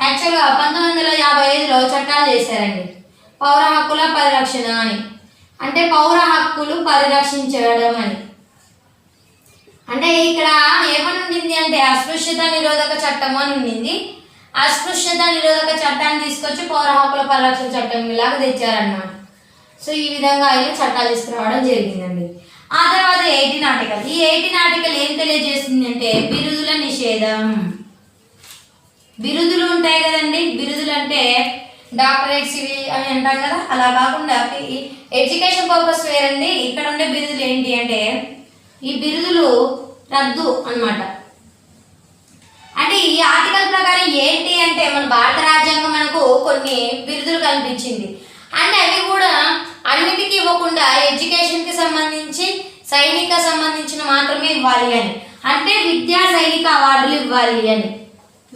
యాక్చువల్గా 1955లో చట్టాలు చేశారండి. పౌర హక్కుల పరిరక్షణ అని, అంటే పౌర హక్కులు పరిరక్షించడం అని. అంటే ఇక్కడ ఏమని ఉండింది అంటే అస్పృశ్యత నిరోధక చట్టం అని ఉండింది. అస్పృశ్యత నిరోధక చట్టాన్ని తీసుకొచ్చి పౌర హక్కుల పరిరక్షణ చట్టం ఇలాగా తెచ్చారన్నమాట. సో ఈ విధంగా అయితే చట్టాలు తీసుకురావడం జరిగిందండి. ఆ తర్వాత 18 ఆర్టికల్. ఈ 18 ఆర్టికల్ ఏం తెలియజేస్తుంది అంటే బిరుదుల నిషేధం. బిరుదులు ఉంటాయి కదండి, బిరుదులు అంటే డాక్టరేట్స్ ఇవి అని అంటాం కదా, అలా కాకుండా ఎడ్యుకేషన్ పర్పస్ వేరండి. ఇక్కడ ఉండే బిరుదులు ఏంటి అంటే ఈ బిరుదులు రద్దు అన్నమాట. అంటే ఈ ఆర్టికల్ ప్రకారం ఏంటి అంటే మన భారత రాజ్యాంగం మనకు కొన్ని బిరుదులు కల్పించింది. అంటే అవి కూడా అన్నిటికీ ఇవ్వకుండా ఎడ్యుకేషన్కి సంబంధించి సైనిక సంబంధించిన మాత్రమే ఇవ్వాలి అని, అంటే విద్యా సైనిక అవార్డులు ఇవ్వాలి అని,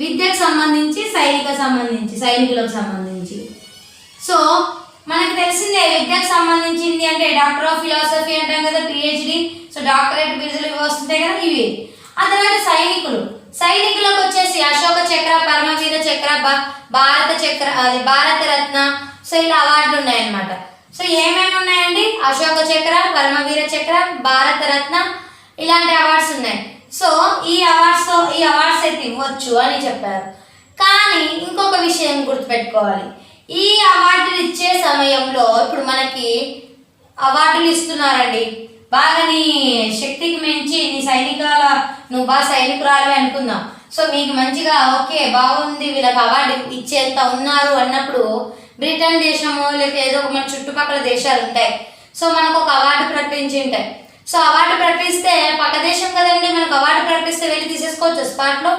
విద్యకు సంబంధించి సైనికులకు సంబంధించి. సో మనకు తెలిసిందే విద్యకు సంబంధించింది అంటే డాక్టర్ ఆఫ్ ఫిలాసఫీ అంటాం కదా, పిహెచ్డి. సో డాక్టరేట్ బిరుదులు ఇవి వస్తుంటాయి కదా, ఇవి. ఆ తర్వాత సైనికులకు వచ్చేసి అశోక చక్ర, పరమవీర చక్ర, భారత చక్ర, అది భారత రత్న. సో ఇలా అవార్డులు ఉన్నాయన్నమాట. సో ఏమేమి ఉన్నాయండి? అశోక చక్ర, పరమవీర చక్ర, భారత రత్న, ఇలాంటి అవార్డ్స్ ఉన్నాయి. సో ఈ అవార్డ్స్ అయితే ఇవ్వచ్చు అని చెప్పారు. కానీ ఇంకొక విషయం గుర్తుపెట్టుకోవాలి, ఈ అవార్డులు ఇచ్చే సమయంలో ఇప్పుడు మనకి అవార్డులు ఇస్తున్నారండి, బాగా నీ శక్తికి మించి నువ్వు బాగా సైనికురాలు అనుకుందాం. సో మీకు మంచిగా ఓకే బాగుంది, వీళ్ళకి అవార్డు ఇచ్చేంత ఉన్నారు అన్నప్పుడు బ్రిటన్ దేశము లేక ఏదో మన చుట్టుపక్కల దేశాలు ఉంటాయి. సో మనకు ఒక అవార్డు ప్రకటించి ఉంటాయి. సో అవార్డు ప్రకటిస్తే పక్క దేశం కదండి, మనకు అవార్డు ప్రకటిస్తే వెళ్ళి తీసేసుకోవచ్చు స్పాట్లో.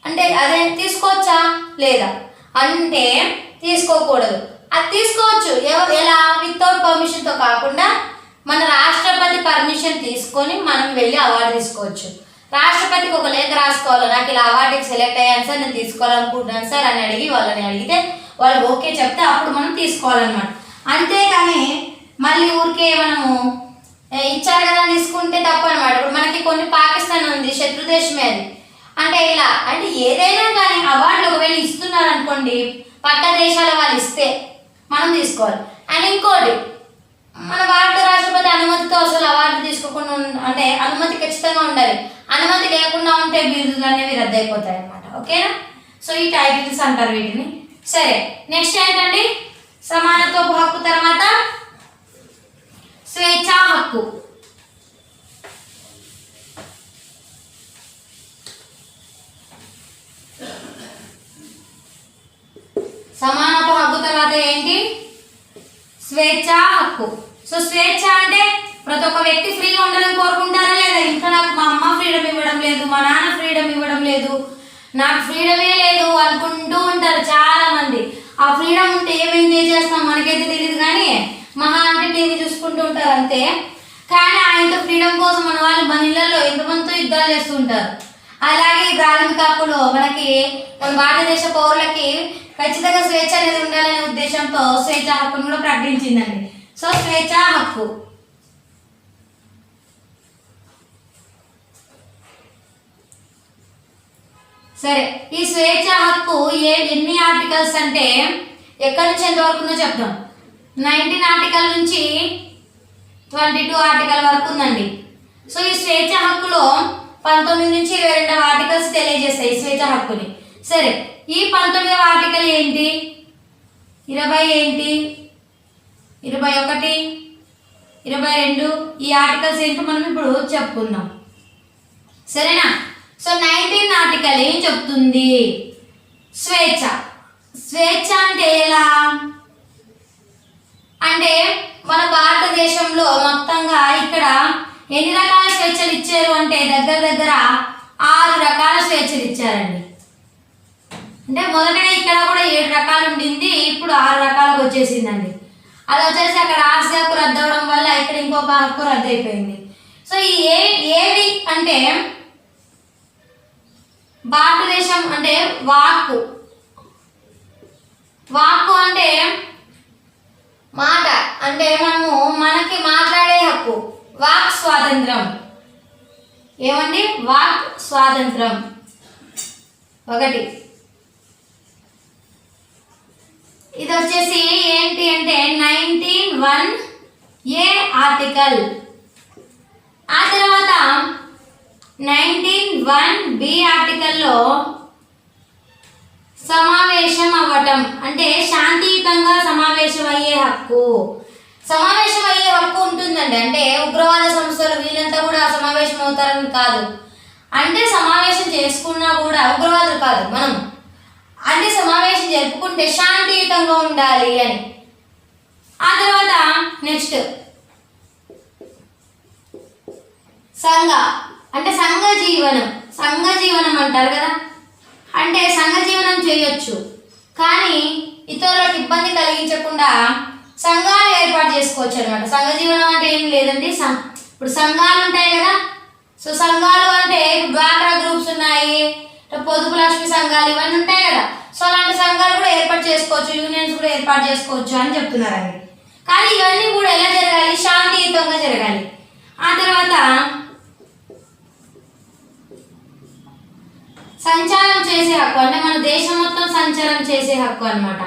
అంటే అదే తీసుకోవచ్చా లేదా అంటే తీసుకోకూడదు. అది తీసుకోవచ్చు ఎలా? వితౌట్ పర్మిషన్తో కాకుండా మన రాష్ట్రపతి పర్మిషన్ తీసుకొని మనం వెళ్ళి అవార్డు తీసుకోవచ్చు. రాష్ట్రపతికి ఒక లేఖ రాసుకోవాలి, నాకు ఇలా అవార్డుకి సెలెక్ట్ అయ్యాను సార్, నేను తీసుకోవాలనుకుంటున్నాను సార్ అని వాళ్ళని అడిగితే వాళ్ళు ఓకే చెప్తే అప్పుడు మనం తీసుకోవాలన్నమాట. అంతేకాని మళ్ళీ ఊరికే మనము ఇచ్చారు కదా తీసుకుంటే తప్పు అనమాట. ఇప్పుడు మనకి కొన్ని పాకిస్తాన్ ఉంది, శత్రు దేశమే అది. అంటే ఇలా అంటే ఏదైనా కానీ అవార్డులు ఒకవేళ ఇస్తున్నారు అనుకోండి, పక్క దేశాల వాళ్ళు ఇస్తే మనం తీసుకోవాలి. అండ్ ఇంకోటి, మన భారత రాష్ట్రపతి అనుమతితో అసలు అవార్డు తీసుకోకుండా అంటే అనుమతి ఖచ్చితంగా ఉండాలి. అనుమతి లేకుండా ఉంటే బిరుదులు అనేవి రద్దయిపోతాయి అన్నమాట. ఓకేనా? సో ఈ టైటిల్స్ అంటారు వీటిని. సరే, నెక్స్ట్ ఏంటండి? సమానత్వపు హక్కు తర్వాత స్వేచ్ఛా హక్కు. సమానత్వ హక్కు తర్వాత ఏంటి? స్వేచ్ఛా హక్కు. సో స్వేచ్ఛ అంటే ప్రతి ఒక్క వ్యక్తి ఫ్రీగా ఉండాలని కోరుకుంటారా లేదా? ఇంకా నాకు మా అమ్మ ఫ్రీడమ్ ఇవ్వడం లేదు, మా నాన్న ఫ్రీడమ్ ఇవ్వడం లేదు, నాకు ఫ్రీడమే లేదు అనుకుంటూ ఉంటారు చాలా మంది. ఆ ఫ్రీడమ్ ఉంటే ఏం ఎంజాయ్ చేస్తాం మనకైతే తెలియదు, కానీ మహా అంటే టీవీ చూసుకుంటూ ఉంటారు అంతే. కానీ ఆయనతో ఫ్రీడమ్ కోసం మన వాళ్ళు మన ఇళ్లలో ఎంతమందితో యుద్ధాలు చేస్తూ ఉంటారు. అలాగే ప్రాథమిక హక్కులు మనకి మన భారతదేశ పౌరులకి ఖచ్చితంగా స్వేచ్ఛ అనేది ఉండాలనే ఉద్దేశంతో స్వేచ్ఛా హక్కును కూడా ప్రకటించిందండి. సో స్వేచ్ఛా హక్కు. సరే, ఈ స్వేచ్ఛా హక్కు ఎన్ని ఆర్టికల్స్ అంటే ఎక్కడి నుంచి ఎంతవరకు ఉందో చెప్తాం. 19 ఆర్టికల్ నుంచి 22 ఆర్టికల్ వరకు ఉందండి. సో ఈ స్వేచ్ఛా హక్కులో 19 నుంచి 22 ఆర్టికల్స్ తెలియజేస్తాయి ఈ స్వేచ్ఛా హక్కుని. సరే, ఈ 19వ ఆర్టికల్ ఏంటి? 20 ఏంటి? 21, 22 ఈ ఆర్టికల్స్ ఏంటో మనం ఇప్పుడు చెప్పుకుందాం. సరేనా? సో 19 ఆర్టికల్ ఏం చెప్తుంది? స్వేచ్ఛ. స్వేచ్ఛ అంటే ఎలా అంటే మన భారతదేశంలో మొత్తంగా ఇక్కడ ఎన్ని రకాల స్వేచ్ఛలు ఇచ్చారు అంటే దగ్గర 6 రకాల స్వేచ్ఛలు ఇచ్చారండి. అంటే మొదటగా ఇక్కడ కూడా 7 రకాలు ఉండింది, ఇప్పుడు 6 రకాలకు వచ్చేసిందండి. అది వచ్చేసి అక్కడ ఆస్తి హక్కు రద్దు అవడం వల్ల ఇక్కడ ఇంకొక హక్కు రద్దు అయిపోయింది. సో ఈ ఏవి అంటే భారతదేశం అంటే వాక్కు అంటే మాట, అంటే మనకి మాట్లాడే హక్కు, వాక్ స్వాతంత్రం. ఏమండి? వాక్ స్వాతంత్రం ఒకటి. ఇది వచ్చేసి ఏంటి అంటే 19(1)(a) ఆర్టికల్. ఆ తర్వాత 19(1)(b) ఆర్టికల్లో సమావేశం అవ్వటం అంటే శాంతియుతంగా సమావేశం అయ్యే హక్కు. సమావేశం అయ్యే హక్కు ఉంటుందండి. అంటే ఉగ్రవాద సంస్థలు వీళ్ళంతా కూడా సమావేశం అవుతారని కాదు, అంటే సమావేశం చేసుకున్నా కూడా ఉగ్రవాదులు కాదు, మనం అంటే సమావేశం జరుపుకుంటే శాంతియుతంగా ఉండాలి అని. ఆ తర్వాత నెక్స్ట్ సంఘ అంటే సంఘ జీవనం అంటారు కదా. అంటే సంఘ జీవనం చేయొచ్చు, కానీ ఇతరులకు ఇబ్బంది కలిగించకుండా సంఘాలు ఏర్పాటు చేసుకోవచ్చు అనమాట. సంఘ జీవనం అంటే ఏం లేదండి, ఇప్పుడు సంఘాలు ఉంటాయి కదా. సో సంఘాలు అంటే డ్వాక్రా గ్రూప్స్ ఉన్నాయి, పొదుపు లక్ష్మి సంఘాలు ఇవన్నీ ఉంటాయి కదా. సో అలాంటి సంఘాలు కూడా ఏర్పాటు చేసుకోవచ్చు, యూనియన్స్ కూడా ఏర్పాటు చేసుకోవచ్చు అని చెప్తున్నారండి. కానీ ఇవన్నీ కూడా ఎలా జరగాలి? శాంతియుతంగా జరగాలి. ఆ తర్వాత సంచారం చేసే హక్కు, అంటే మన దేశం మొత్తం సంచారం చేసే హక్కు అన్నమాట.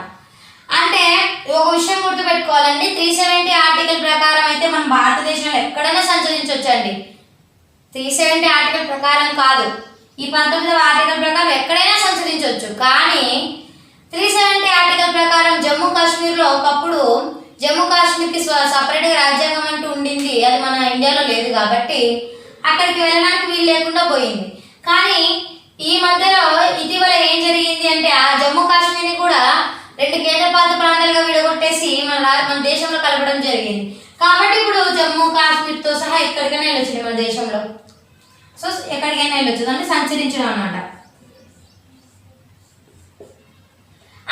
అంటే ఒక విషయం గుర్తుపెట్టుకోవాలండి, 370 ఆర్టికల్ ప్రకారం అయితే మనం భారతదేశంలో ఎక్కడైనా సంచరించవచ్చండి. 370 ఆర్టికల్ ప్రకారం కాదు, ఈ 19వ ఆర్టికల్ ప్రకారం ఎక్కడైనా సంచరించవచ్చు. కానీ 370 ఆర్టికల్ ప్రకారం జమ్మూ కాశ్మీర్లో ఒకప్పుడు జమ్మూ కాశ్మీర్కి సపరేట్గా రాజ్యాంగం అంటూ ఉండింది, అది మన ఇండియాలో లేదు కాబట్టి అక్కడికి వెళ్ళడానికి వీలు లేకుండా పోయింది. కానీ ఈ మధ్యలో ఇటీవల ఏం జరిగింది అంటే ఆ జమ్మూ కాశ్మీర్ని కూడా 2 కేంద్రపాలిత ప్రాంతాలుగా విడగొట్టేసి మన దేశంలో కలపడం జరిగింది. కాబట్టి ఇప్పుడు జమ్మూ కాశ్మీర్తో సహా ఎక్కడికైనా వెళ్ళొచ్చు మన దేశంలో. సో ఎక్కడికైనా వెళ్ళొచ్చు, అంటే సంచరించడం అన్నమాట.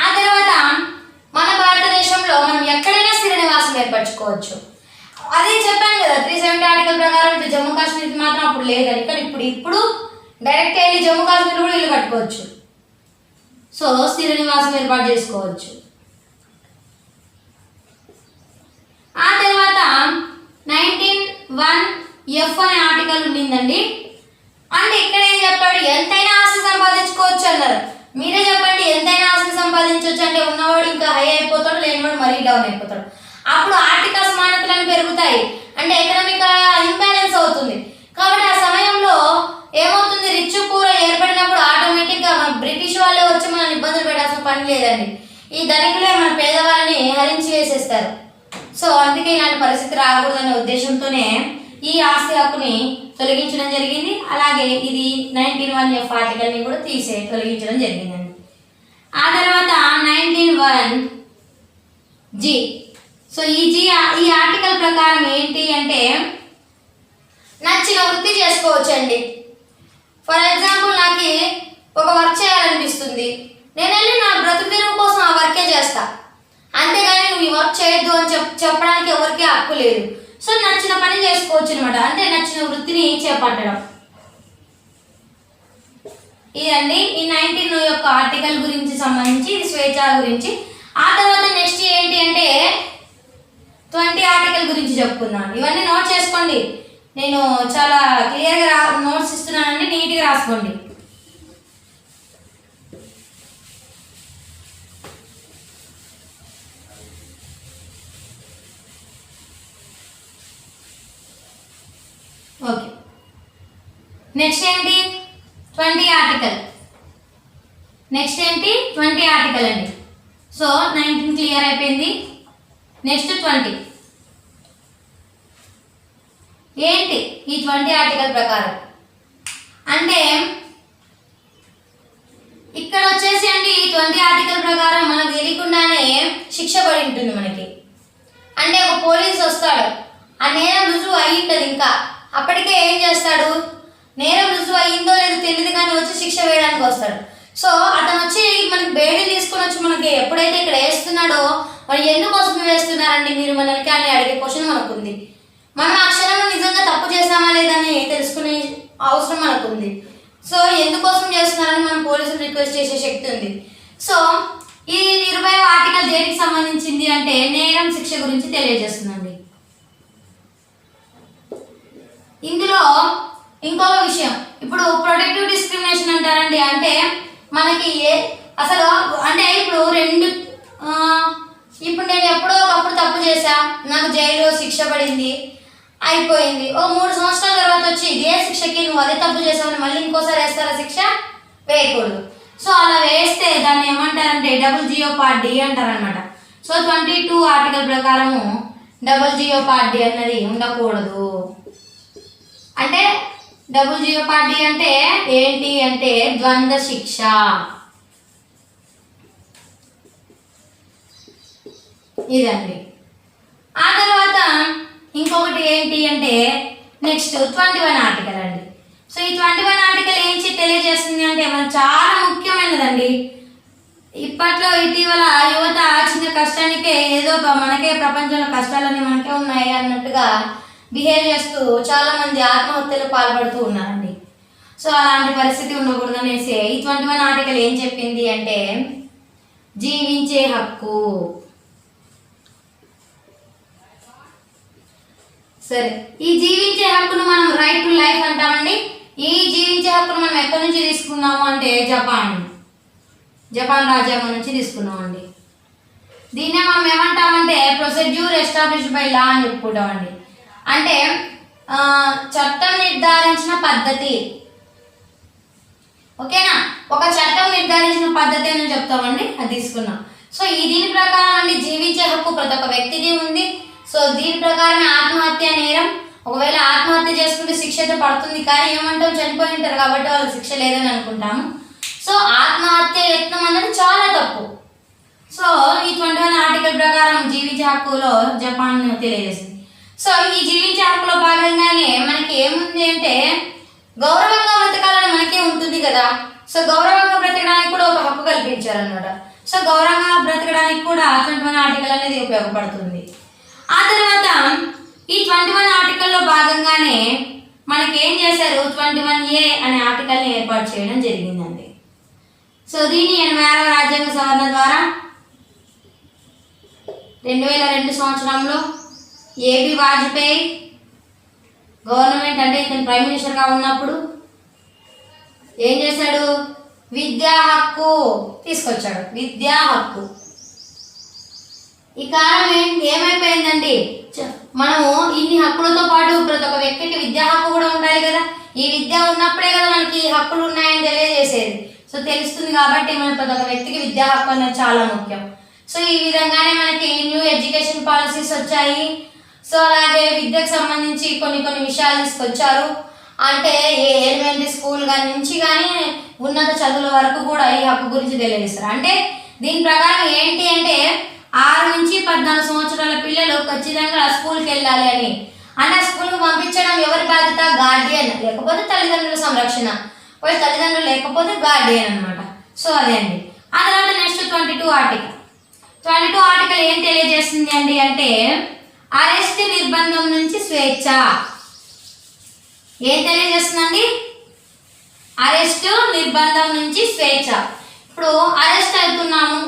ఆ తర్వాత మన భారతదేశంలో మనం ఎక్కడైనా స్థిర నివాసం ఏర్పరచుకోవచ్చు. అదే చెప్పాను కదా, 370 ఆర్టికల్ ప్రకారం జమ్మూ కాశ్మీర్కి మాత్రం అప్పుడు లేదని, కానీ ఇప్పుడు డైరెక్ట్ వెళ్ళి జమ్మూ కాశ్మీర్ కూడా ఇల్లు కట్టుకోవచ్చు. సో స్థిర నివాసం ఏర్పాటు చేసుకోవచ్చు. ఆ తర్వాత 19(1)F అనే ఆర్టికల్ ఉండిందండి. అంటే ఇక్కడ ఏం చెప్పాడు? ఎంతైనా ఆస్తి సంపాదించుకోవచ్చు అన్నారు. మీరే చెప్పండి, ఎంతైనా ఆస్తి సంపాదించవచ్చు అంటే ఉన్నవాడు ఇంకా హై అయిపోతాడు, లేనివాడు మరీ డౌన్ అయిపోతాడు. అప్పుడు ఆర్థిక అసమానతలను పెరుగుతాయి, అంటే ఎకనామిక్ ఇంబ్యాలెన్స్ అవుతుంది. కాబట్టి ఆ సమయంలో ఏమవుతుంది? రిచ్ పూర్ ఏర్పడినప్పుడు ఆటోమేటిక్గా మన బ్రిటిష్ వాళ్ళే వచ్చి మనం ఇబ్బందులు పెట్టాల్సిన పని లేదండి. ఈ ధనికులే మన పేదవాళ్ళని హరించి వేసేస్తారు. సో అందుకే ఇలాంటి పరిస్థితి రాకూడదనే ఉద్దేశంతోనే ఈ ఆస్తి హక్కుని తొలగించడం జరిగింది. అలాగే ఇది 19(1)F ఆర్టికల్ని కూడా తొలగించడం జరిగిందండి. ఆ తర్వాత 19(1)G. సో ఈ ఆర్టికల్ ప్రకారం ఏంటి అంటే నచ్చిన వృత్తి చేసుకోవచ్చు అండి. ఫర్ ఎగ్జాంపుల్ నాకు ఒక వర్క్ చేయాలనిపిస్తుంది, నేను వెళ్ళి నా బ్రతుకు తెరువు కోసం ఆ వర్కే చేస్తా, అంతేగాని నువ్వు ఈ వర్క్ చేయొద్దు అని చెప్పడానికి ఎవరికి హక్కు లేదు. సో నచ్చిన పని చేసుకోవచ్చు అనమాట, అంటే నచ్చిన వృత్తిని చేపట్టడం. ఇదండి ఈ 19 యొక్క ఆర్టికల్ గురించి సంబంధించి, ఇది స్వేచ్ఛ గురించి. ఆ తర్వాత నెక్స్ట్ ఏంటి అంటే 20 ఆర్టికల్ గురించి చెప్పుకుందాం. ఇవన్నీ నోట్ చేసుకోండి, నేను చాలా క్లియర్గా నోట్స్ ఇస్తున్నానండి, నీట్గా రాసుకోండి. ఓకే, నెక్స్ట్ ఏంటి? 20 ఆర్టికల్. నెక్స్ట్ ఏంటి? 20 ఆర్టికల్ అండి. సో 19 క్లియర్ అయిపోయింది. నెక్స్ట్ 20 ఏంటి? ఈ 20 ఆర్టికల్ ప్రకారం అంటే ఇక్కడ వచ్చేసి అండి, ఈ 20 ఆర్టికల్ ప్రకారం మనకు తెలియకుండానే శిక్ష పడి ఉంటుంది మనకి. అంటే ఒక పోలీస్ వస్తాడు, ఆ నేరం రుజువు అయ్యింటది, ఇంకా అప్పటికే ఏం చేస్తాడు? నేరం రుజువు అయ్యిందో లేదో తెలియదు కానీ వచ్చి శిక్ష వేయడానికి వస్తాడు. సో అతను వచ్చి మనకి బెయిల్ తీసుకొని వచ్చి మనకి ఎప్పుడైతే ఇక్కడ వేస్తున్నాడో, మరి ఎందుకోసం వేస్తున్నారండి మీరు మనకి అని అడిగే క్వశ్చన్ మనకు ఉంది. మనం ఆ క్షణంలో నిజంగా తప్పు చేస్తామా లేదని తెలుసుకునే అవసరం మనకు ఉంది. సో ఎందుకోసం చేస్తున్నారని మనం పోలీసులు రిక్వెస్ట్ చేసే శక్తి ఉంది. సో ఈ 20వ ఆర్టికల్ దేనికి సంబంధించింది అంటే నేరం శిక్ష గురించి తెలియజేస్తుందండి. ఇందులో ఇంకొక విషయం, ఇప్పుడు ప్రొటెక్టివ్ డిస్క్రిమినేషన్ అంటారండి. అంటే మనకి అసలు అంటే ఇప్పుడు నేను ఎప్పుడో ఒకప్పుడు తప్పు చేశా, నాకు జైలు శిక్ష పడింది, అయిపోయింది. ఓ 3 సంవత్సరాల తర్వాత వచ్చి ఇదే శిక్షకి నువ్వు అదే తప్పు చేసావని మళ్ళీ ఇంకోసారి వేస్తారా? శిక్ష వేయకూడదు. సో అలా వేస్తే దాన్ని ఏమంటారంటే డబుల్ జియోపార్డీ అంటారనమాట. సో 22 ఆర్టికల్ ప్రకారము డబుల్ జియోపార్డీ అన్నది ఉండకూడదు. అంటే డబుల్ జియోపార్డీ అంటే ఏంటి అంటే ద్వంద్వ శిక్ష. ఇదండి. ఆ తర్వాత ఇంకొకటి ఏంటి అంటే నెక్స్ట్ 21 ఆర్టికల్ అండి. సో ఈ 21 ఆర్టికల్ ఏంటి తెలియజేస్తుంది అంటే మనకు చాలా ముఖ్యమైనదండి. ఇప్పట్లో ఇటీవల యువత చిన్న కష్టానికే ఏదో మనకే ప్రపంచంలో కష్టాలన్నీ మనకే ఉన్నాయి అన్నట్టుగా బిహేవ్ చేస్తూ చాలామంది ఆత్మహత్యలకు పాల్పడుతూ ఉన్నారండి. సో అలాంటి పరిస్థితి ఉండకూడదు అనేసి ఈ 21 ఆర్టికల్ ఏం చెప్పింది అంటే జీవించే హక్కు. సరే, ఈ జీవించే హక్కును మనం రైట్ టు లైఫ్ అంటామండి. ఈ జీవించే హక్కును మనం ఎక్కడి నుంచి తీసుకున్నాము అంటే జపాన్ రాజ్యాంగం నుంచి తీసుకున్నామండి. దీన్నే మనం ఏమంటామంటే ప్రొసీడ్యూర్ ఎస్టాబ్లిష్డ్ బై లా అని చెప్పుకుంటామండి. అంటే చట్టం నిర్ధారించిన పద్ధతి. ఓకేనా, ఒక చట్టం నిర్ధారించిన పద్ధతి అని చెప్తామండి, అది తీసుకున్నాం. సో దీని ప్రకారం అండి జీవించే హక్కు ప్రతి ఒక్క వ్యక్తికి ఉంది. సో దీని ప్రకారమే ఆత్మహత్య నేరం. ఒకవేళ ఆత్మహత్య చేసుకుంటే శిక్ష అయితే పడుతుంది, కానీ ఏమంటాం చనిపోయి ఉంటారు కాబట్టి వాళ్ళకి శిక్ష లేదని అనుకుంటాము. సో ఆత్మహత్య యత్నం అనేది చాలా తప్పు. సో ఈ 21 ఆర్టికల్ ప్రకారం జీవించే హక్కులో జపాన్ తెలియజేసింది. సో ఈ జీవించే హక్కులో భాగంగానే మనకి ఏముంది అంటే గౌరవంగా బ్రతకాలని మనకే ఉంటుంది కదా. సో గౌరవంగా బ్రతకడానికి కూడా ఒక హక్కు కల్పించారనమాట. సో గౌరవంగా బ్రతకడానికి కూడా 21 ఆర్టికల్ అనేది ఉపయోగపడుతుంది. ఆ తర్వాత ఈ 21 ఆర్టికల్లో భాగంగానే మనకి ఏం చేశారు, 21A అనే ఆర్టికల్ని ఏర్పాటు చేయడం జరిగిందండి. సో దీన్ని 86వ రాజ్యాంగ సవరణ ద్వారా 2002 సంవత్సరంలో ఏబి వాజ్పేయి గవర్నమెంట్ అంటే ఇతను ప్రైమ్ మినిస్టర్గా ఉన్నప్పుడు ఏం చేశాడు, విద్యా హక్కు తీసుకొచ్చాడు. విద్యా హక్కు ఈ కాలం ఏమైపోయిందండి, మనము ఇన్ని హక్కులతో పాటు ప్రతి ఒక్క వ్యక్తికి విద్యా హక్కు కూడా ఉండాలి కదా. ఈ విద్య ఉన్నప్పుడే కదా మనకి హక్కులు ఉన్నాయని తెలియజేసేది. సో తెలుస్తుంది కాబట్టి మన ప్రతి ఒక్క వ్యక్తికి విద్యా హక్కు అనేది చాలా ముఖ్యం. సో ఈ విధంగానే మనకి న్యూ ఎడ్యుకేషన్ పాలసీస్ వచ్చాయి. సో అలాగే విద్యకు సంబంధించి కొన్ని విషయాలు తీసుకొచ్చారు. అంటే ఎలిమెంటరీ స్కూల్ నుంచి కానీ ఉన్నత చదువుల వరకు కూడా ఈ హక్కు గురించి తెలియజేస్తారు. అంటే దీని ప్రకారం ఏంటి అంటే 6 నుంచి 14 సంవత్సరాల పిల్లలు ఖచ్చితంగా స్కూల్కి వెళ్ళాలి అని. అంటే ఆ స్కూల్కి పంపించడం ఎవరి బాధ్యత, గార్డియన్, లేకపోతే తల్లిదండ్రుల సంరక్షణ. వాళ్ళ తల్లిదండ్రులు లేకపోతే గార్డియన్ అనమాట. సో అదే అండి. ఆ తర్వాత నెక్స్ట్ 22 ఆర్టికల్. 22 ఆర్టికల్ ఏం తెలియజేస్తుంది అండి అంటే అరెస్ట్ నిర్బంధం నుంచి స్వేచ్ఛ. ఏం తెలియజేస్తుందండి, అరెస్ట్ నిర్బంధం నుంచి స్వేచ్ఛ. ఇప్పుడు అరెస్ట్ అవుతున్నాము,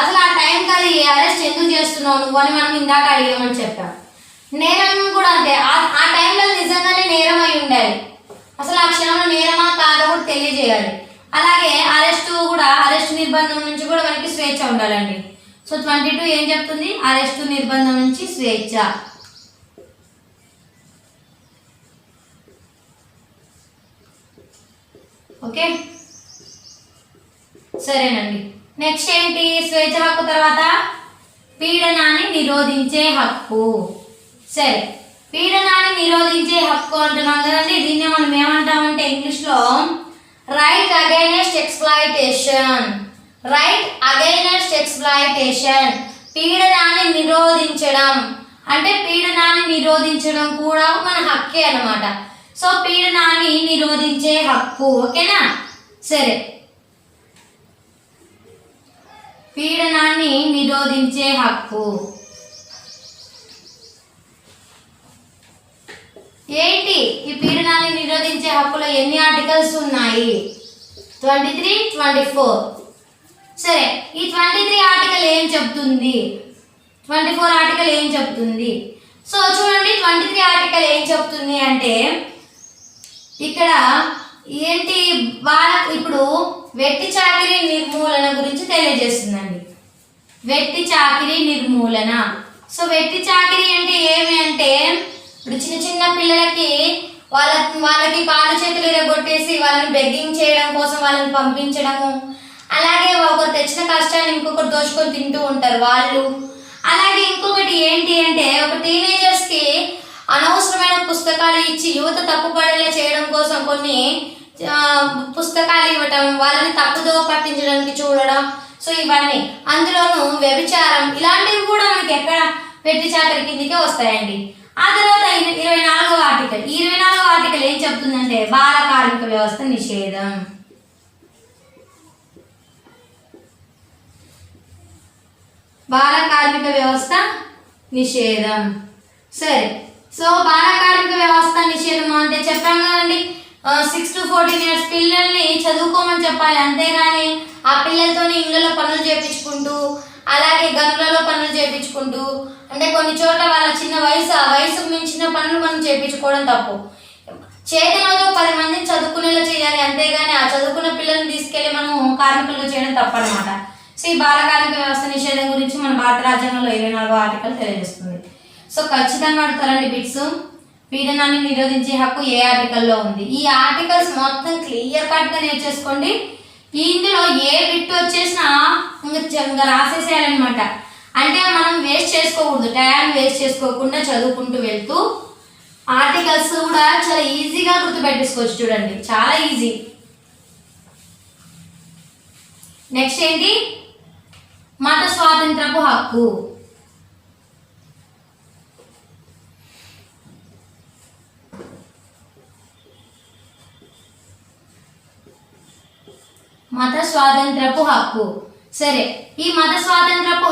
అసలు ఆ టైంకి అది అరెస్ట్ ఎందుకు చేస్తున్నావు నువ్వు అని మనం ఇందాక అడిగామని చెప్పాం. నేరం కూడా అంతే, ఆ టైంలో నిజంగానే నేరం అయి ఉండాలి. అసలు ఆ క్షణంలో నేరమా కాదో కూడా తెలియజేయాలి. అలాగే అరెస్ట్ నిర్బంధం నుంచి కూడా మనకి స్వేచ్ఛ ఉండాలండి. సో 22 ఏం చెప్తుంది, అరెస్ట్ నిర్బంధం నుంచి స్వేచ్ఛ. ఓకే, సరేనండి. నెక్స్ట్ ఏంటి, స్వేచ్ఛ హక్కు తర్వాత పీడనాన్ని నిరోధించే హక్కు. సరే, పీడనాన్ని నిరోధించే హక్కు అంటున్నాం కదండి. దీన్ని మనం ఏమంటామంటే ఇంగ్లీష్లో right against exploitation. Right against exploitation, పీడనాన్ని నిరోధించడం. అంటే పీడనాన్ని నిరోధించడం కూడా మన హక్కే అన్నమాట. సో పీడనాన్ని నిరోధించే హక్కు. ఓకేనా, సరే, పీడనాన్ని నిరోధించే హక్కు ఏంటి? ఈ పీడనాన్ని నిరోధించే హక్కులో ఎన్ని ఆర్టికల్స్ ఉన్నాయి? 23, 24. సరే, ఈ 23 ఆర్టికల్ ఏం చెప్తుంది, 24 ఆర్టికల్ ఏం చెప్తుంది? సో చూడండి, 23 ఆర్టికల్ ఏం చెప్తుంది అంటే ఇక్కడ ఏంటి, వాళ్ళకు ఇప్పుడు వెట్టి చాకిరీ నిర్మూలన గురించి తెలియజేస్తుందండి. వెట్టి చాకిరీ నిర్మూలన. సో వెట్టి చాకిరీ అంటే ఏమి అంటే ఇప్పుడు చిన్న పిల్లలకి వాళ్ళకి కాళ్ళు చేతులు ఇరగొట్టేసి వాళ్ళని బెగ్గింగ్ చేయడం కోసం వాళ్ళని పంపించడము, అలాగే ఒకరు తెచ్చిన కష్టాన్ని ఇంకొకరు దోచుకొని తింటూ ఉంటారు వాళ్ళు. అలాగే ఇంకొకటి ఏంటి అంటే ఒక టీనేజర్స్కి అనవసరమైన పుస్తకాలు ఇచ్చి యువత తప్పుపడేలా చేయడం కోసం కొన్ని పుస్తకాలు ఇవ్వటం, వాళ్ళని తప్పుదో పట్టించడానికి చూడడం. సో ఇవన్నీ, అందులోనూ వ్యభిచారం, ఇలాంటివి కూడా మనకి ఎక్కడ వెట్టి చాకరీ కిందకే వస్తాయండి. ఆ తర్వాత 24వ ఆర్టికల్. ఈ 24వ ఆర్టికల్ ఏం చెప్తుందంటే బాల కార్మిక వ్యవస్థ నిషేధం. బాల కార్మిక వ్యవస్థ నిషేధం. సరే, సో బాల కార్మిక వ్యవస్థ నిషేధం అంటే చెప్పాం కదండి, 6 to 14 years పిల్లల్ని చదువుకోమని చెప్పాలి, అంతేగాని ఆ పిల్లలతో ఇళ్ళలో పనులు చేయించుకుంటూ అలాగే గనులలో పనులు చేయించుకుంటూ అంటే కొన్ని చోట్ల వాళ్ళ చిన్న వయసు ఆ వయసుకు మించిన పనులు మనం చేయించుకోవడం తప్పు. చేతనతో 10 మందిని చదువుకునేలా చేయాలి, అంతేగాని ఆ చదువుకున్న పిల్లల్ని తీసుకెళ్లి మనం కార్మికులుగా చేయడం తప్పనమాట. సో ఈ బాల కార్మిక వ్యవస్థ నిషేధం గురించి మన భారత రాజ్యాంగంలో 24వ ఆర్టికల్ తెలియజేస్తుంది. సో ఖచ్చితంగా అడుగుతారండి బిట్స్, పీడనాన్ని నిరోధించే హక్కు ఏ ఆర్టికల్లో ఉంది. ఈ ఆర్టికల్స్ మొత్తం క్లియర్ కట్గా నేర్చేసుకోండి. ఇందులో ఏ బిట్ వచ్చేసినా ఇంకా రాసేసేయాలన్నమాట. అంటే మనం వేస్ట్ చేసుకోకూడదు, టైం వేస్ట్ చేసుకోకుండా చదువుకుంటూ వెళ్తూ ఆర్టికల్స్ కూడా చాలా ఈజీగా గుర్తుపెట్టేసుకోవచ్చు. చూడండి చాలా ఈజీ. నెక్స్ట్ ఏంటి, మత స్వాతంత్రపు హక్కు. మత స్వాతంత్రపు హక్కు. సరే, ఈ మత స్వాతంత్రపు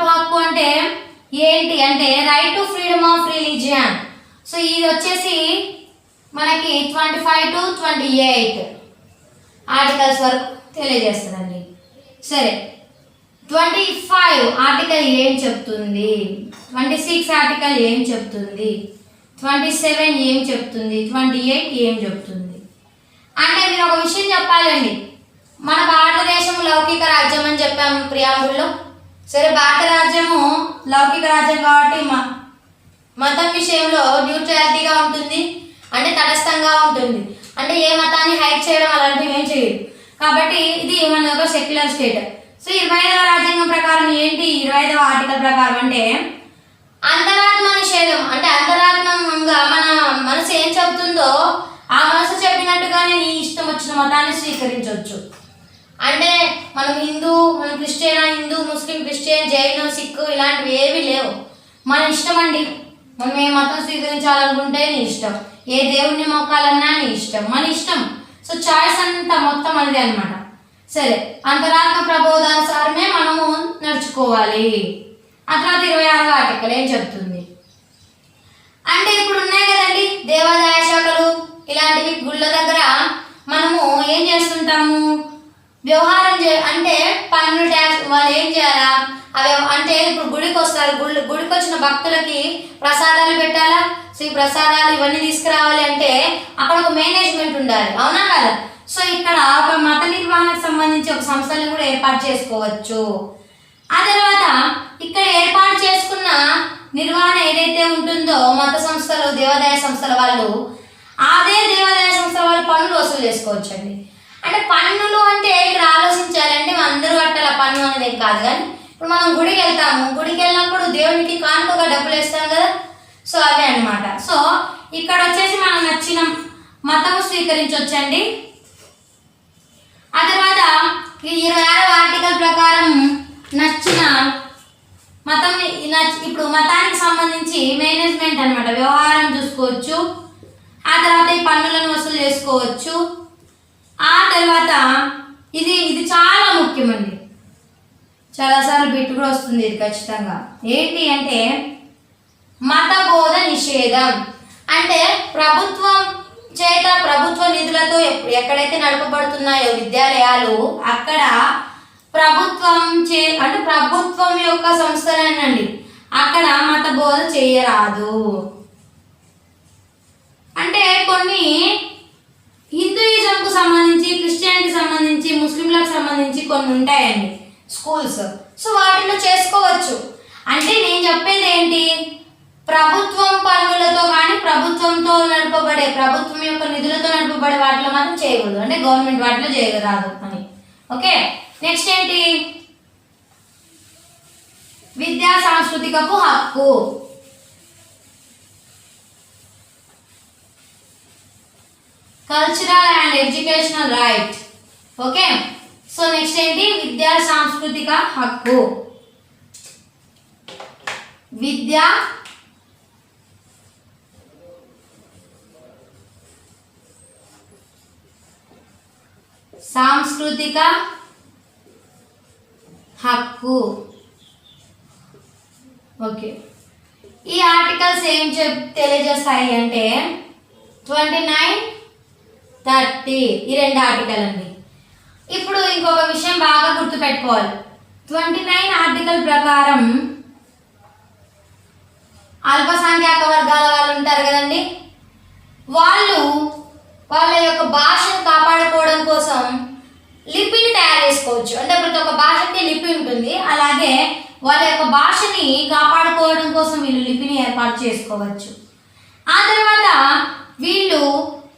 హక్కు అంటే ఏంటి అంటే right to freedom of religion. So ఇది వచ్చేసి మనకి 25 to 28 ఆర్టికల్స్ వరకు తెలియజేస్తుందండి. సరే, 25 ఆర్టికల్ ఏం చెప్తుంది, 26 ఆర్టికల్ ఏం చెప్తుంది, 27 ఏం చెప్తుంది, 28 ఏం చెప్తుంది అంటే మీరు ఒక విషయం చెప్పాలండి. మన భారతదేశం లౌకిక రాజ్యం అని చెప్పాము ప్రియాంబుల్లో. సరే, భారత రాజ్యము లౌకిక రాజ్యం కాబట్టి మతం విషయంలో న్యూట్రాలిటీగా ఉంటుంది, అంటే తటస్థంగా ఉంటుంది, అంటే ఏ మతాన్ని హైక్ చేయడం అలాంటివి ఏం చేయదు. కాబట్టి ఇది మన ఒక సెక్యులర్ స్టేట్. సో 25వ రాజ్యాంగం ప్రకారం ఏంటి, 25వ ఆర్టికల్ ప్రకారం అంటే అంతరాత్మ నిషేధం. అంటే అంతరాత్మంగా మన మనసు ఏం చెబుతుందో ఆ మనసు చెప్పినట్టుగానే నీ ఇష్టం వచ్చిన మతాన్ని స్వీకరించవచ్చు. అంటే మనం క్రిస్టియన్, హిందూ, ముస్లిం, క్రిస్టియన్, జైన్, సిక్ ఇలాంటివి ఏవి లేవు. మన ఇష్టం అండి, మనం ఏ మతం స్వీకరించాలనుకుంటే నీ ఇష్టం, ఏ దేవుణ్ణి మొక్కాలన్నా నీ ఇష్టం, మన ఇష్టం. సో చాయిస్ అంతా మొత్తం అనేది అనమాట. సరే, అంతరాత్మ ప్రబోధానుసారమే మనము నడుచుకోవాలి. ఆ తర్వాత 26వ ఆర్టికల్ ఏం చెప్తుంది అంటే ఇప్పుడు ఉన్నాయి కదండి దేవాదాయ శాఖలు ఇలాంటివి గుళ్ళ దగ్గర మనము ఏం చేస్తుంటాము, వ్యవహారం అంటే పన్ను ట్యాక్స్ వాళ్ళు ఏం చేయాలా అవి అంటే ఇప్పుడు గుడికి వస్తారు, గుడికి వచ్చిన భక్తులకి ప్రసాదాలు పెట్టాలా. సో ఈ ప్రసాదాలు ఇవన్నీ తీసుకురావాలి అంటే అక్కడ ఒక మేనేజ్మెంట్ ఉండాలి, అవునా కదా. సో ఇక్కడ ఒక మత నిర్వహణకు సంబంధించి ఒక సంస్థలను కూడా ఏర్పాటు చేసుకోవచ్చు. ఆ తర్వాత ఇక్కడ ఏర్పాటు చేసుకున్న నిర్వహణ ఏదైతే ఉంటుందో మత సంస్థలు, దేవాదాయ సంస్థల వాళ్ళు, అదే దేవాదాయ సంస్థల వాళ్ళు పన్నులు వసూలు చేసుకోవచ్చండి. అంటే పన్నులు అంటే ఇక్కడ ఆలోచించాలంటే అందరూ కట్టాల పన్ను అనేది కాదు, కానీ ఇప్పుడు మనం గుడికి వెళ్తాము, గుడికి వెళ్ళినప్పుడు దేవునికి కానుకగా డబ్బులు వేస్తాం కదా. సో అవే అనమాట. సో ఇక్కడ వచ్చేసి మనం నచ్చిన మతము స్వీకరించవచ్చండి. ఆ తర్వాత ఈ 26వ ఆర్టికల్ ప్రకారం నచ్చిన మతం ఇప్పుడు మతానికి సంబంధించి మేనేజ్మెంట్ అనమాట, వ్యవహారం చూసుకోవచ్చు. ఆ తర్వాత ఈ పన్నులను వసూలు చేసుకోవచ్చు. ఆ తర్వాత ఇది చాలా ముఖ్యమండి, చాలాసార్లు బిట్ కూడా వస్తుంది ఇది ఖచ్చితంగా. ఏంటి అంటే మత బోధ నిషేధం. అంటే ప్రభుత్వం చేత ప్రభుత్వ నిధులతో ఎక్కడైతే నడపబడుతున్నాయో విద్యాలయాలు అక్కడ అంటే ప్రభుత్వం యొక్క సంస్థలేనండి, అక్కడ మత బోధ చేయరాదు. అంటే కొన్ని హిందూయిజంకు సంబంధించి, క్రిస్టియానిటీకి సంబంధించి, ముస్లింలకు సంబంధించి కొన్ని ఉంటాయండి స్కూల్స్. సో వాటిలో చేసుకోవచ్చు. అంటే నేను చెప్పేది ఏంటి, ప్రభుత్వం పన్నులతో కానీ ప్రభుత్వంతో నడపబడే ప్రభుత్వం యొక్క నిధులతో నడపబడే వాటిలో మాత్రం చేయకూడదు, అంటే గవర్నమెంట్ వాటిలో చేయరాదు అని. ఓకే, నెక్స్ట్ ఏంటి, విద్యా సాంస్కృతికపు హక్కు. Cultural and educational right. Okay, so next ఏంటి, విద్యా సాంస్కృతిక హక్కు. విద్యా సాంస్కృతిక హక్కు. ఓకే, ఈ ఆర్టికల్స్ ఏం తెలియజేస్తాయి అంటే 29, 30 ఈ రెండు ఆర్టికల్ అండి. ఇప్పుడు ఇంకొక విషయం బాగా గుర్తుపెట్టుకోవాలి. 29 ఆర్టికల్ ప్రకారం అల్పసంఖ్యాక వర్గాల వాళ్ళు ఉంటారు కదండి, వాళ్ళు వాళ్ళ యొక్క భాషను కాపాడుకోవడం కోసం లిపిని తయారు చేసుకోవచ్చు. అంటే ప్రతి ఒక్క భాషకి లిపి ఉంటుంది, అలాగే వాళ్ళ యొక్క భాషని కాపాడుకోవడం కోసం వీళ్ళు లిపిని ఏర్పాటు చేసుకోవచ్చు. ఆ తర్వాత వీళ్ళు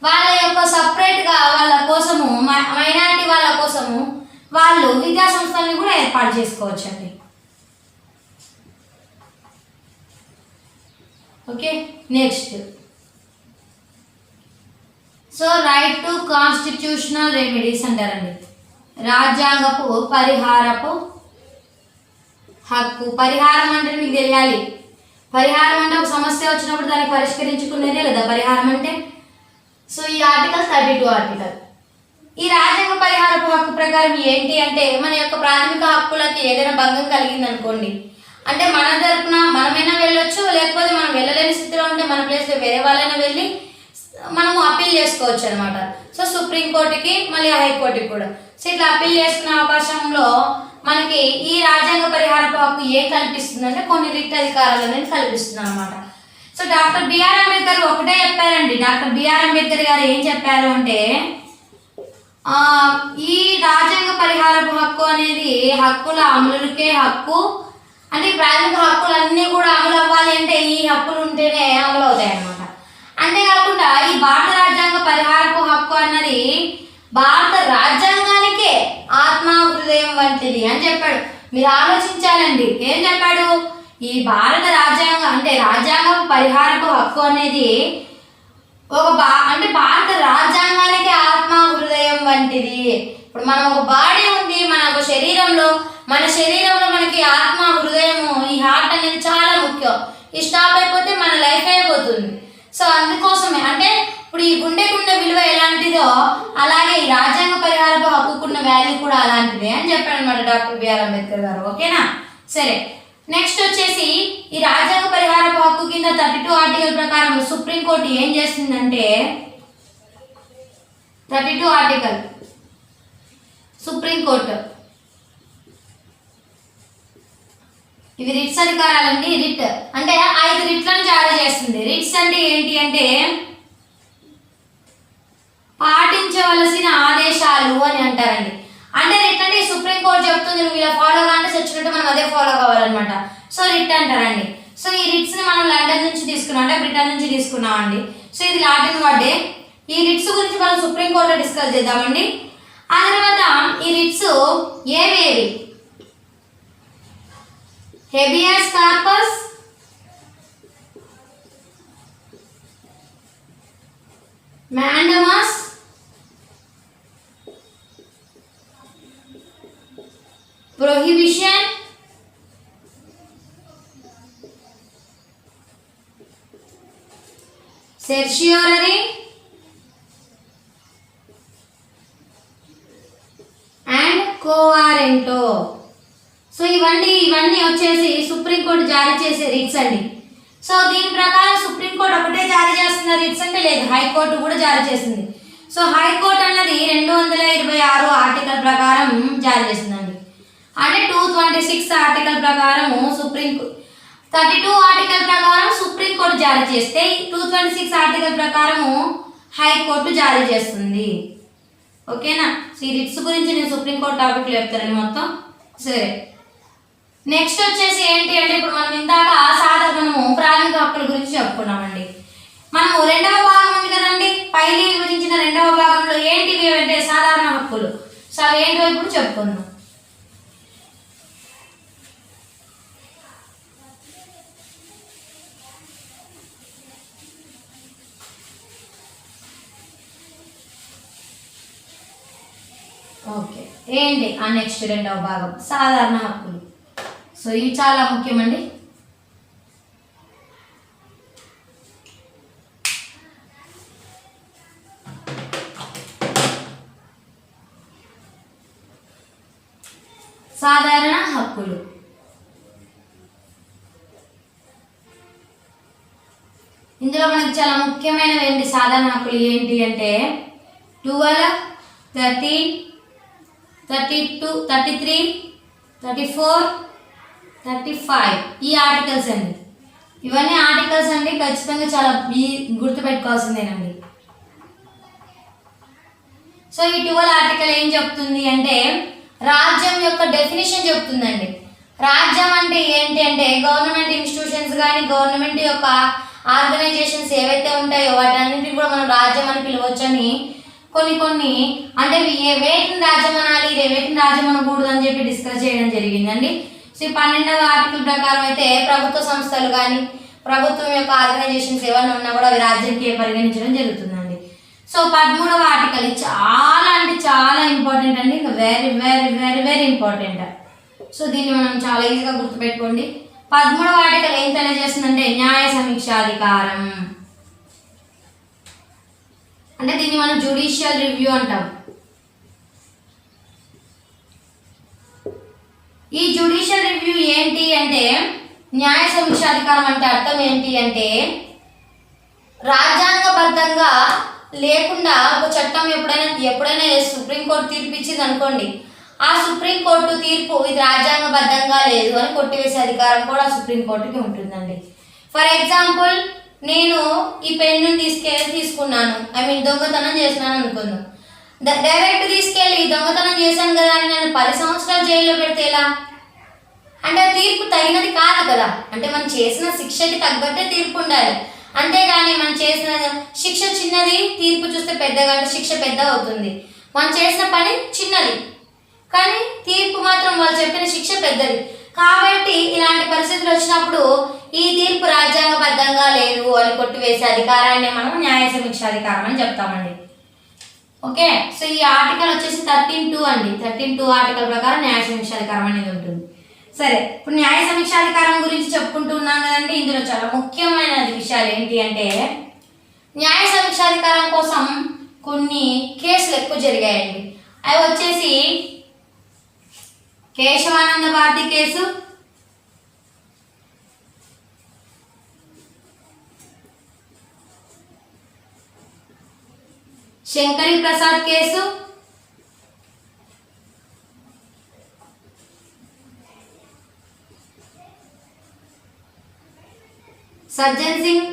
వాళ్ళ యొక్క సపరేట్గా వాళ్ళ కోసము మైనారిటీ వాళ్ళ కోసము వాళ్ళు విద్యా సంస్థలను కూడా ఏర్పాటు చేసుకోవచ్చు అండి. Okay, next so right to constitutional remedies అంటారండి. రాజ్యాంగపు పరిహారపు హక్కు. పరిహారం అంటే మీకు తెలియాలి. పరిహారం అంటే ఒక సమస్య వచ్చినప్పుడు దాన్ని పరిష్కరించుకునేదే కదా పరిహారం అంటే. సో ఈ ఆర్టికల్ 32 ఆర్టికల్. ఈ రాజ్యాంగ పరిహారపు హక్కు ప్రకారం ఏంటి అంటే మన యొక్క ప్రాథమిక హక్కులకి ఏదైనా భంగం కలిగింది అనుకోండి, అంటే మన తరపున మనమైనా వెళ్ళొచ్చు, లేకపోతే మనం వెళ్ళలేని స్థితిలో ఉంటే మన ప్లేస్లో వేరే వాళ్ళైనా వెళ్ళి మనము అప్పీల్ చేసుకోవచ్చు అనమాట. సో సుప్రీంకోర్టుకి మళ్ళీ హైకోర్టుకి కూడా. సో ఇట్లా అప్పీల్ చేసుకునే అవకాశంలో మనకి ఈ రాజ్యాంగ పరిహారపు హక్కు ఏం కల్పిస్తుంది అంటే కొన్ని రిట్ అధికారాలు అనేది కల్పిస్తుంది అనమాట. సో డాక్టర్ బిఆర్ అంబేద్కర్ ఒకటే చెప్పారండి. డాక్టర్ బిఆర్ అంబేద్కర్ గారు ఏం చెప్పారు అంటే ఈ రాజ్యాంగ పరిహారపు హక్కు అనేది హక్కుల అమలుకే హక్కు, అంటే ప్రాథమిక హక్కులన్నీ కూడా అమలు అవ్వాలి అంటే ఈ హక్కులు ఉంటేనే అమలు అవుతాయి అన్నమాట. అంతేకాకుండా ఈ భారత రాజ్యాంగ పరిహారపు హక్కు అన్నది భారత రాజ్యాంగానికే ఆత్మ హృదయం వంటిది అని చెప్పాడు. మీరు ఆలోచించాలండి, ఏం చెప్పాడు? ఈ భారత రాజ్యాంగం అంటే రాజ్యాంగ పరిహారపు హక్కు అనేది అంటే భారత రాజ్యాంగానికి ఆత్మ హృదయం వంటిది. ఇప్పుడు మనం ఒక బాడీ ఉంది, మన ఒక శరీరంలో మనకి ఆత్మ హృదయము ఈ హార్ట్ అనేది చాలా ముఖ్యం. ఈ స్టాప్ అయిపోతే మన లైఫ్ అయిపోతుంది. సో అందుకోసమే అంటే ఇప్పుడు ఈ గుండె విలువ ఎలాంటిదో అలాగే ఈ రాజ్యాంగ పరిహారపు హక్కుకున్న వాల్యూ కూడా అలాంటిదే అని చెప్పాడు అనమాట డాక్టర్ బిఆర్ అంబేద్కర్ గారు. ఓకేనా? సరే, నెక్స్ట్ వచ్చేసి ఈ రాజ్యాంగ పరిహారపు హక్కు కింద 32 ఆర్టికల్ ప్రకారం సుప్రీంకోర్టు ఏం చేస్తుందంటే 32 ఆర్టికల్ సుప్రీంకోర్టు ఇవి రిట్స్ అధికారాలండి. రిట్ అంటే 5 రిట్లను జారీ చేస్తుంది. రిట్స్ అంటే ఏంటి అంటే పాటించవలసిన ఆదేశాలు అని అంటారండి. అంటే రిట్ అంటే సుప్రీంకోర్టు చెప్తుంది నువ్వు ఇలా ఫాలో కావాలంటే చచ్చినట్టు మనం అదే ఫాలో కావాలన్నమాట. సో రిట్ అంటారండి. సో ఈ రిట్స్ ని మనం లండన్ నుంచి తీసుకున్నాం, అంటే బ్రిటన్ నుంచి తీసుకున్నామండి. సో ఇది లాటిన్ వర్డే. ఈ రిట్స్ గురించి మనం సుప్రీంకోర్టులో డిస్కస్ చేద్దామండి. ఆ తర్వాత ఈ రిట్స్ ఏవేవి? Habeas corpus, mandamus, prohibition, certiorari and coarento. So ఇవన్నీ వచ్చేసి సుప్రీంకోర్టు జారీ చేసే రిట్స్ అండి. సో దీని ప్రకారం సుప్రీంకోర్టు ఒకటే జారీ చేస్తున్న రిట్స్ అంటే లేదు, హైకోర్టు కూడా జారీ చేస్తుంది. సో హైకోర్టు అన్నది 226 ఆర్టికల్ ప్రకారం జారీ చేస్తుందండి. అంటే 226 ఆర్టికల్ ప్రకారము 32 ఆర్టికల్ ప్రకారం సుప్రీంకోర్టు జారీ చేస్తే 226 ఆర్టికల్ ప్రకారము హైకోర్టు జారీ చేస్తుంది. ఓకేనా? సో ఈ రిట్స్ గురించి నేను సుప్రీంకోర్టు టాపిక్లో చెప్తానండి మొత్తం. సరే, నెక్స్ట్ వచ్చేసి ఏంటి అంటే ఇప్పుడు మనం ఇందాక మనము ప్రాథమిక హక్కుల గురించి చెప్పుకున్నామండి. మనము 2వ భాగం ఉంది కదండి, పైలి విభజించిన 2వ భాగంలో ఏంటివి అంటే సాధారణ హక్కులు. సో అవి ఏంటో ఇప్పుడు చెప్పుకుందాం. ఓకే, ఏంటి ఆ నెక్స్ట్ 2వ భాగం సాధారణ హక్కులు. సో ఇవి చాలా ముఖ్యమండి. సాధారణ హక్కులు ఇందులో మనకి చాలా ముఖ్యమైనవి ఏంటి సాధారణ హక్కులు ఏంటి అంటే 12, 13, 32, 33, 34, 35 ఈ ఆర్టికల్స్ అండి. ఇవన్నీ ఆర్టికల్స్ అండి, ఖచ్చితంగా చాలా గుర్తుపెట్టుకోవాల్సిందేనండి. సో ఈ 12 ఆర్టికల్ ఏం చెప్తుంది అంటే రాజ్యం యొక్క డెఫినేషన్ చెప్తుందండి. రాజ్యం అంటే ఏంటి అంటే గవర్నమెంట్ ఇన్స్టిట్యూషన్స్ కానీ గవర్నమెంట్ యొక్క ఆర్గనైజేషన్స్ ఏవైతే ఉంటాయో వాటన్నిటిని కూడా మనం రాజ్యం అని పిలవచ్చని కొన్ని అంటే వేటిని రాజ్యం అనాలి, వేటిని రాజ్యం అనకూడదు అని చెప్పి డిస్కస్ చేయడం జరిగిందండి. సో ఈ 12వ ఆర్టికల్ ప్రకారం అయితే ప్రభుత్వ సంస్థలు కానీ ప్రభుత్వం యొక్క ఆర్గనైజేషన్స్ ఏమైనా ఉన్నా కూడా అవి రాజ్యంకి పరిగణించడం జరుగుతుందండి. సో 13వ ఆర్టికల్ చాలా అంటే చాలా ఇంపార్టెంట్ అండి, very very very very important. So దీన్ని మనం చాలా ఈజీగా గుర్తుపెట్టుకోండి. 13వ ఆర్టికల్ ఏం తెలియజేస్తుందంటే న్యాయ సమీక్షాధికారం, అంటే దీన్ని మనం జ్యుడిషియల్ రివ్యూ అంటాం. ఈ జ్యుడిషియల్ రివ్యూ ఏంటి అంటే న్యాయ సమీక్షాధికారం అంటే అర్థం ఏంటి అంటే రాజ్యాంగబద్ధంగా లేకుండా ఒక చట్టం ఎప్పుడైనా సుప్రీంకోర్టు తీర్పు ఇచ్చింది అనుకోండి, ఆ సుప్రీంకోర్టు తీర్పు ఇది రాజ్యాంగబద్ధంగా లేదు అని కొట్టివేసే అధికారం కూడా సుప్రీంకోర్టుకి ఉంటుందండి. ఫర్ ఎగ్జాంపుల్ నేను ఈ పెన్ను తీసుకున్నాను, దొంగతనం చేసినాను అనుకుందాం. డైరెక్ట్ తీసుకెళ్ళి దొంగతనం చేశాను కదా అని నేను 10 సంవత్సరాలు జైల్లో పెడితే ఎలా? అంటే తీర్పు తగినది కాదు కదా. అంటే మనం చేసిన శిక్షకి తగ్గట్టే తీర్పు ఉండాలి, అంతేగాని మనం చేసిన శిక్ష చిన్నది తీర్పు చూస్తే పెద్దగా, అంటే శిక్ష పెద్ద అవుతుంది. మనం చేసిన పని చిన్నది కానీ తీర్పు మాత్రం వాళ్ళు చెప్పిన శిక్ష పెద్దది. కాబట్టి ఇలాంటి పరిస్థితులు వచ్చినప్పుడు ఈ తీర్పు రాజ్యాంగబద్ధంగా లేదు అని కొట్టివేసే అధికారాన్ని మనం న్యాయ సమీక్షాధికారం అని చెప్తామండి. ఓకే, సో ఈ ఆర్టికల్ వచ్చేసి 13(2) అండి. 13(2) ఆర్టికల్ ప్రకారం న్యాయ సమీక్షాధికారం అనేది ఉంటుంది. సరే, ఇప్పుడు న్యాయ సమీక్షాధికారం గురించి చెప్పుకుంటూ ఉన్నాం కదండి. ఇందులో చాలా ముఖ్యమైన విషయాలు ఏంటి అంటే న్యాయ సమీక్షాధికారం కోసం కొన్ని కేసులు ఎక్కువ జరిగాయండి. అవి వచ్చేసి Kesavananda Bharati case, Shankari Prasad case, Sajjan Singh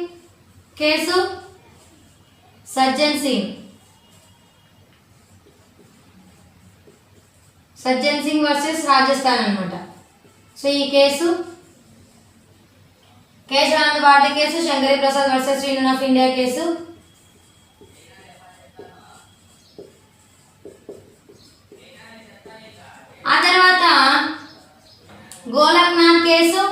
case, Sajjan Singh versus Rajasthan అనమాట. సో ఈ case Kesavananda Bharati case, Shankari Prasad versus union of India case, ఆ తర్వాత గోలక్నాథ్ కేసు,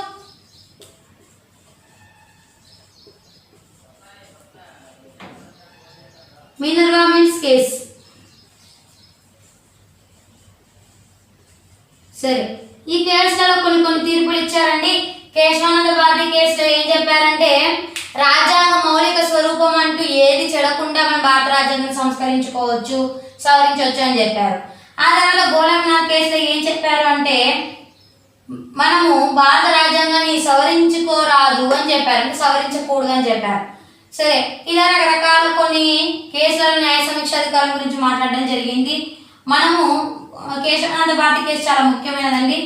మినర్వా మిల్స్ కేసు. సరే, ఈ కేసులలో కొన్ని తీర్పులు ఇచ్చారండి. కేశవానంద భారతి కేసులో ఏం చెప్పారంటే రాజ్యాంగ మౌలిక స్వరూపం అంటూ ఏది చెడకుండా మన భారత రాజ్యాంగం సంస్కరించుకోవచ్చు, సవరించవచ్చు అని చెప్పారు. ఆ తర్వాత గోలక్నాథ్ కేసులో ఏం చెప్పారు అంటే మనము భారత రాజ్యాంగాన్ని సవరించుకోరాదు అని చెప్పారు, అంటే సవరించకూడదు అని చెప్పారు. సరే, ఇలా రకరకాల కొన్ని కేసుల న్యాయ సమీక్షాధికారం గురించి మాట్లాడడం జరిగింది. మనము కేశవానంద భారతి కేసు చాలా ముఖ్యమైనదండి.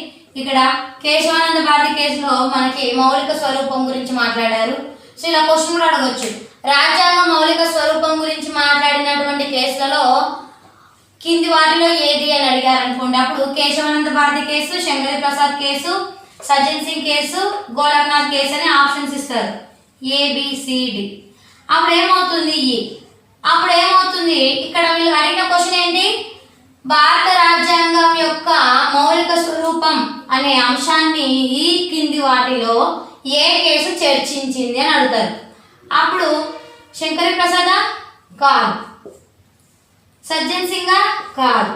ఇక్కడ కేశవానంద భారతి కేసులో మనకి మౌలిక స్వరూపం గురించి మాట్లాడారు. సో ఇలా క్వశ్చన్ కూడా అడగొచ్చు, రాజ్యాంగ మౌలిక స్వరూపం గురించి మాట్లాడినటువంటి కేసులలో కింది వాటిలో ఏది అని అడిగారు అనుకోండి, అప్పుడు Kesavananda Bharati case, Shankari Prasad case, Sajjan Singh case, Golaknath case అని ఆప్షన్స్ ఇస్తారు, ABCD. అప్పుడు ఏమవుతుంది ఇక్కడ వీళ్ళు అడిగిన క్వశ్చన్ ఏంటి, భారత రాజ్యాంగం యొక్క మౌలిక స్వరూపం అనే అంశాన్ని ఈ కింది వాటిలో ఏ కేసు చర్చించింది అని అడుగుతారు. అప్పుడు శంకరి ప్రసాద్ కాదు, సజ్జన్ సింగ్ కాదు,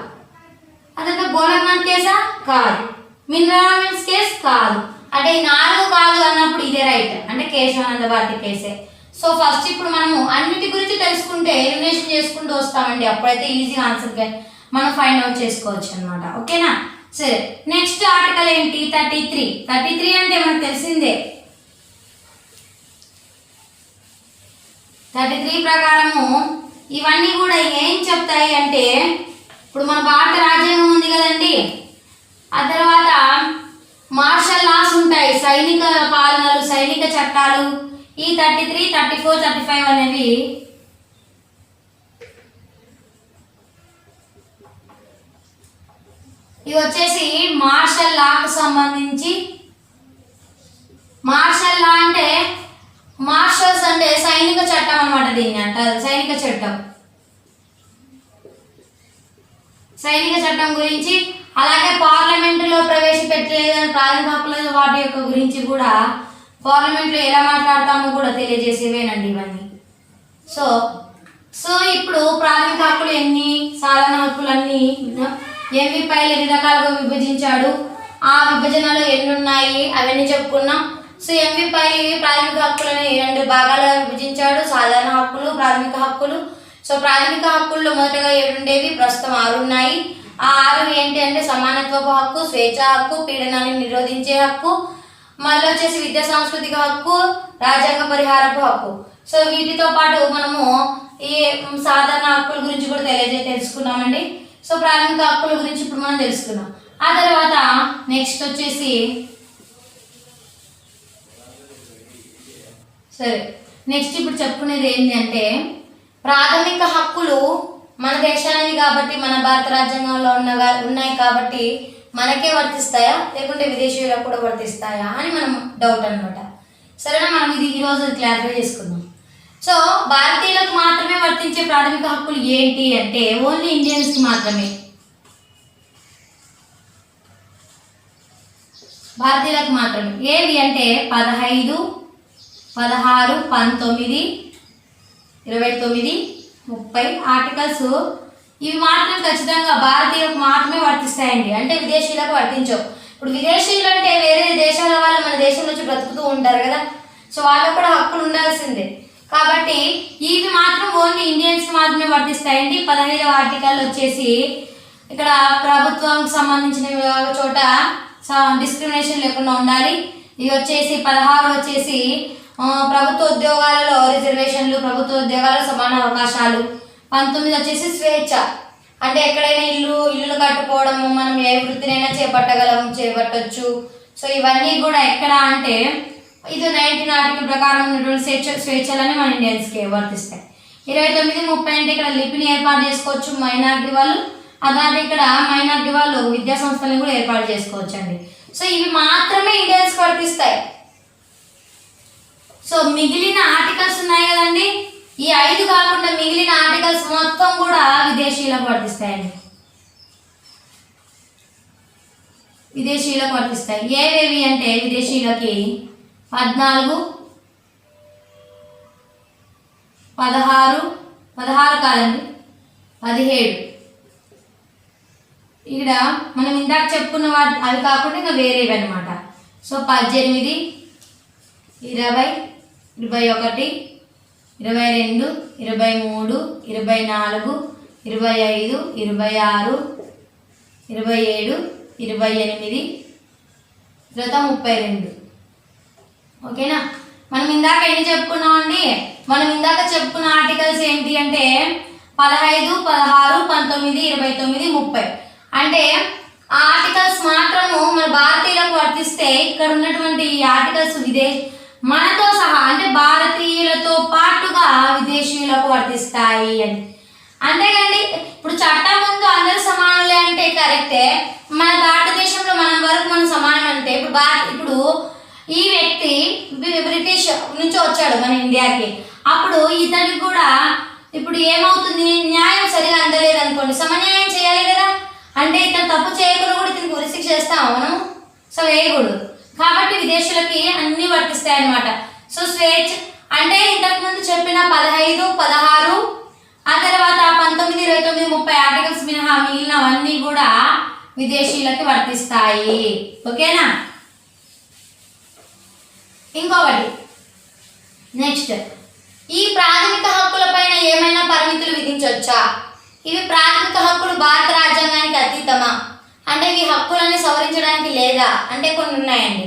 అదే గోలక్నాథ్ కేసా కాదు, మినర్వా మిల్స్ కేసు కాదు. అంటే ఈ 4 కాదు అన్నప్పుడు ఇదే రైట్, అంటే కేశవానంద భారతి కేసే. సో ఫస్ట్ ఇప్పుడు మనము అన్నిటి గురించి తెలుసుకుంటే ఎలిమినేషన్ చేసుకుంటూ వస్తామండి, అప్పుడైతే ఈజీగా ఆన్సర్ మనం ఫైండ్ అవుట్ చేసుకోవచ్చు అనమాట. ఓకేనా? సరే, నెక్స్ట్ ఆర్టికల్ ఏంటి, 33 అంటే మనకు తెలిసిందే 33 ప్రకారము ఇవన్నీ కూడా ఏం చెప్తాయి అంటే, ఇప్పుడు మన భారత రాజ్యాంగం ఉంది కదండి, ఆ తర్వాత మార్షల్ లాస్ ఉంటాయి, సైనిక పాలనలు, సైనిక చట్టాలు. ఈ 33, 34, 35 అనేవి ఇవి వచ్చేసి మార్షల్ లాకు సంబంధించి. మార్షల్ లా అంటే మార్షల్స్ అంటే సైనిక చట్టం అన్నమాట, దీన్ని అంటారు సైనిక చట్టం. సైనిక చట్టం గురించి, అలాగే పార్లమెంటులో ప్రవేశపెట్టలేదని ప్రాథమిక హక్కుల వాటి యొక్క గురించి కూడా పార్లమెంట్లో ఎలా మాట్లాడతామో కూడా తెలియజేసేవేనండి ఇవన్నీ. సో ఇప్పుడు ప్రాథమిక హక్కులు ఎన్ని, సాధారణ హక్కులు అన్ని ఎంవిపైలు ఎన్ని రకాలుగా విభజించాడు, ఆ విభజనలో ఎన్ని ఉన్నాయి అవన్నీ చెప్పుకున్నాం. సో ఎంవిపైలు ప్రాథమిక హక్కులని 2 భాగాలుగా విభజించాడు, సాధారణ హక్కులు, ప్రాథమిక హక్కులు. సో ప్రాథమిక హక్కుల్లో మొదటగా 7 ఉండేవి, ప్రస్తుతం 6 ఉన్నాయి. ఆ 6 ఏంటి అంటే సమానత్వపు హక్కు, స్వేచ్ఛ హక్కు, పీడనాన్ని నిరోధించే హక్కు, మళ్ళీ వచ్చేసి విద్యా సాంస్కృతిక హక్కు, రాజ్యాంగ పరిహారపు హక్కు. సో వీటితో పాటు మనము ఈ సాధారణ హక్కుల గురించి కూడా తెలుసుకున్నామండి. సో ప్రాథమిక హక్కుల గురించి ఇప్పుడు మనం తెలుసుకున్నాం. ఆ తర్వాత నెక్స్ట్ వచ్చేసి ఇప్పుడు చెప్పుకునేది ఏంటి అంటే, ప్రాథమిక హక్కులు మన దేశానికి కాబట్టి, మన భారత రాజ్యాంగంలో ఉన్నాయి కాబట్టి మనకే వర్తిస్తాయా లేకుంటే విదేశీయులకు కూడా వర్తిస్తాయా అని మనం డౌట్ అనమాట. సరేనా, మనం ఇది ఈరోజు క్లారిఫై చేసుకుందాం. సో భారతీయులకు మాత్రమే వర్తించే ప్రాథమిక హక్కులు ఏంటి అంటే ఓన్లీ ఇండియన్స్కి మాత్రమే. భారతీయులకు మాత్రమే ఏవి అంటే 15, 16, 19, 29, 30 ఆర్టికల్స్. ఇవి మాత్రం ఖచ్చితంగా భారతీయులకు మాత్రమే వర్తిస్తాయండి, అంటే విదేశీయులకు వర్తించవు. ఇప్పుడు విదేశీయులు అంటే వేరే దేశాల వాళ్ళు మన దేశంలో వచ్చి బ్రతుకుతూ ఉంటారు కదా, సో వాళ్ళకు కూడా హక్కులు ఉండాల్సిందే. కాబట్టి ఇవి మాత్రం ఓన్లీ ఇండియన్స్కి మాత్రమే వర్తిస్తాయండి. 15వ ఆర్టికల్ వచ్చేసి ఇక్కడ ప్రభుత్వానికి సంబంధించిన చోట డిస్క్రిమినేషన్ లేకుండా ఉండాలి. ఇవి వచ్చేసి 16 వచ్చేసి ప్రభుత్వ ఉద్యోగాలలో రిజర్వేషన్లు, ప్రభుత్వ ఉద్యోగాలలో సమాన అవకాశాలు. 19 వచ్చేసి స్వేచ్ఛ, అంటే ఎక్కడైనా ఇల్లులు కట్టుకోవడము, మనం ఏ వృత్తినైనా చేపట్టొచ్చు. సో ఇవన్నీ కూడా ఎక్కడ అంటే ఇది 19 ఆర్టికల్ ప్రకారం ఉన్నటువంటి స్వేచ్ఛలని మన ఇండియన్స్కి వర్తిస్తాయి. 29, 30 అంటే ఇక్కడ లిపిని ఏర్పాటు చేసుకోవచ్చు మైనారిటీ వాళ్ళు, అలాగే ఇక్కడ మైనారిటీ వాళ్ళు విద్యా సంస్థలను కూడా ఏర్పాటు చేసుకోవచ్చు అండి. సో ఇవి మాత్రమే ఇండియన్స్కి వర్తిస్తాయి. సో మిగిలిన ఆర్టికల్స్ ఉన్నాయి కదండి, ఈ 5 కాకుండా మిగిలిన ఆర్టికల్స్ మొత్తం కూడా విదేశీయులకు వర్తిస్తాయండి, విదేశీయులకు వర్తిస్తాయి. ఏవేవి అంటే విదేశీయులకి 14, 16 కాదండి 17. ఇక్కడ మనం ఇందాక చెప్పుకున్న అవి కాకుండా ఇంకా వేరేవి అనమాట. సో 18, 20, 21, 22, 23, 24, 25, 26, 27, 28, తర్వాత 32. ఓకేనా, మనం ఇందాక ఎన్ని చెప్పుకున్నామండి, మనం ఇందాక చెప్పుకున్న ఆర్టికల్స్ ఏంటి అంటే 15, 16, 19, 29, 30. అంటే ఆ ఆర్టికల్స్ మాత్రము మన భారతీయులకు వర్తిస్తే ఇక్కడ ఉన్నటువంటి ఈ ఆర్టికల్స్ మనతో సహా అంటే భారతీయులతో పాటుగా విదేశీయులకు వర్తిస్తాయి అని. అంతేగాండి, ఇప్పుడు చట్టం ముందు అందరూ సమానులే అంటే కరెక్టే, మన భారతదేశంలో మనం సమానం అంటే ఇప్పుడు ఈ వ్యక్తి బ్రిటిష్ నుంచి వచ్చాడు మన ఇండియాకి, అప్పుడు ఇతనికి కూడా ఇప్పుడు ఏమవుతుంది, న్యాయం సరిగా అందలేదు అనుకోండి, సమన్యాయం చేయాలి కదా. అంటే ఇతను తప్పు చేయకుండా కూడా ఇతనికి ఉరిశిక్ష చేస్తాము మనం, సో వేయకూడదు. కాబట్టి విదేశీయులకి అన్ని వర్తిస్తాయి అన్నమాట. సో స్వేచ్ఛ అంటే ఇంతకు ముందు చెప్పిన 15, 16, ఆ తర్వాత 19, 29, 30 ఆర్టికల్స్ మినహా మిగిలినవన్నీ కూడా విదేశీయులకి వర్తిస్తాయి. ఓకేనా, ఇంకొకటి నెక్స్ట్, ఈ ప్రాథమిక హక్కులపైన ఏమైనా పరిమితులు విధించవచ్చా? ఇవి ప్రాథమిక హక్కులు భారత రాజ్యాంగానికి అతీతమా అంటే ఈ హక్కులని సవరించడానికి లేదా అంటే కొన్ని ఉన్నాయండి.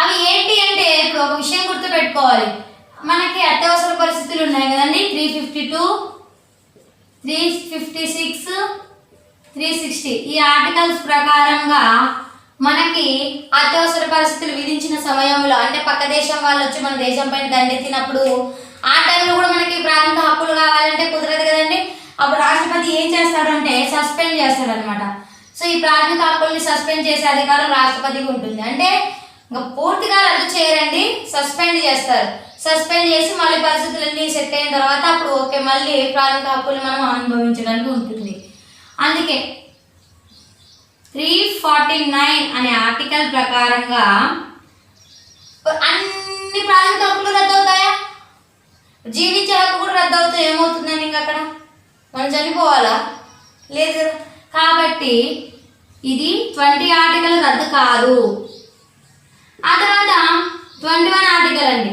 అవి ఏంటి అంటే ఇప్పుడు ఒక విషయం గుర్తుపెట్టుకోవాలి, మనకి అత్యవసర పరిస్థితులు ఉన్నాయి కదండి, 352, 356, 360 ఈ ఆర్టికల్స్ ప్రకారంగా మనకి అత్యవసర పరిస్థితులు విధించిన సమయంలో అంటే పక్క దేశం వాళ్ళు వచ్చి మన దేశం పైన దండెత్తినప్పుడు ఆ టైంలో కూడా మనకి ప్రాథమిక హక్కులు కావాలంటే కుదరదు కదండి. అప్పుడు రాష్ట్రపతి ఏం చేస్తాడంటే సస్పెండ్ చేస్తాడు అనమాట. సో ఈ ప్రాథమిక హక్కుల్ని సస్పెండ్ చేసే అధికారం రాష్ట్రపతికి ఉంటుంది. అంటే ఇంకా పూర్తిగా రద్దు చేయరండి, సస్పెండ్ చేస్తారు. సస్పెండ్ చేసి మళ్ళీ పరిస్థితులన్నీ సెట్ అయిన తర్వాత అప్పుడు ఓకే మళ్ళీ ప్రాథమిక హక్కుల్ని మనం అనుభవించడానికి ఉంటుంది. అందుకే 349 అనే ఆర్టికల్ ప్రకారంగా అన్ని ప్రాథమిక హక్కులు రద్దు అవుతాయా? జీవించే హక్కు కూడా రద్దు అవుతే ఏమవుతుందండి? ఇంకా అక్కడ మనం చనిపోవాలా? లేదు కదా. కాబట్టి ఇది 20 ఆర్టికల్ రద్దు కాదు. ఆ తర్వాత 21 ఆర్టికల్ అండి.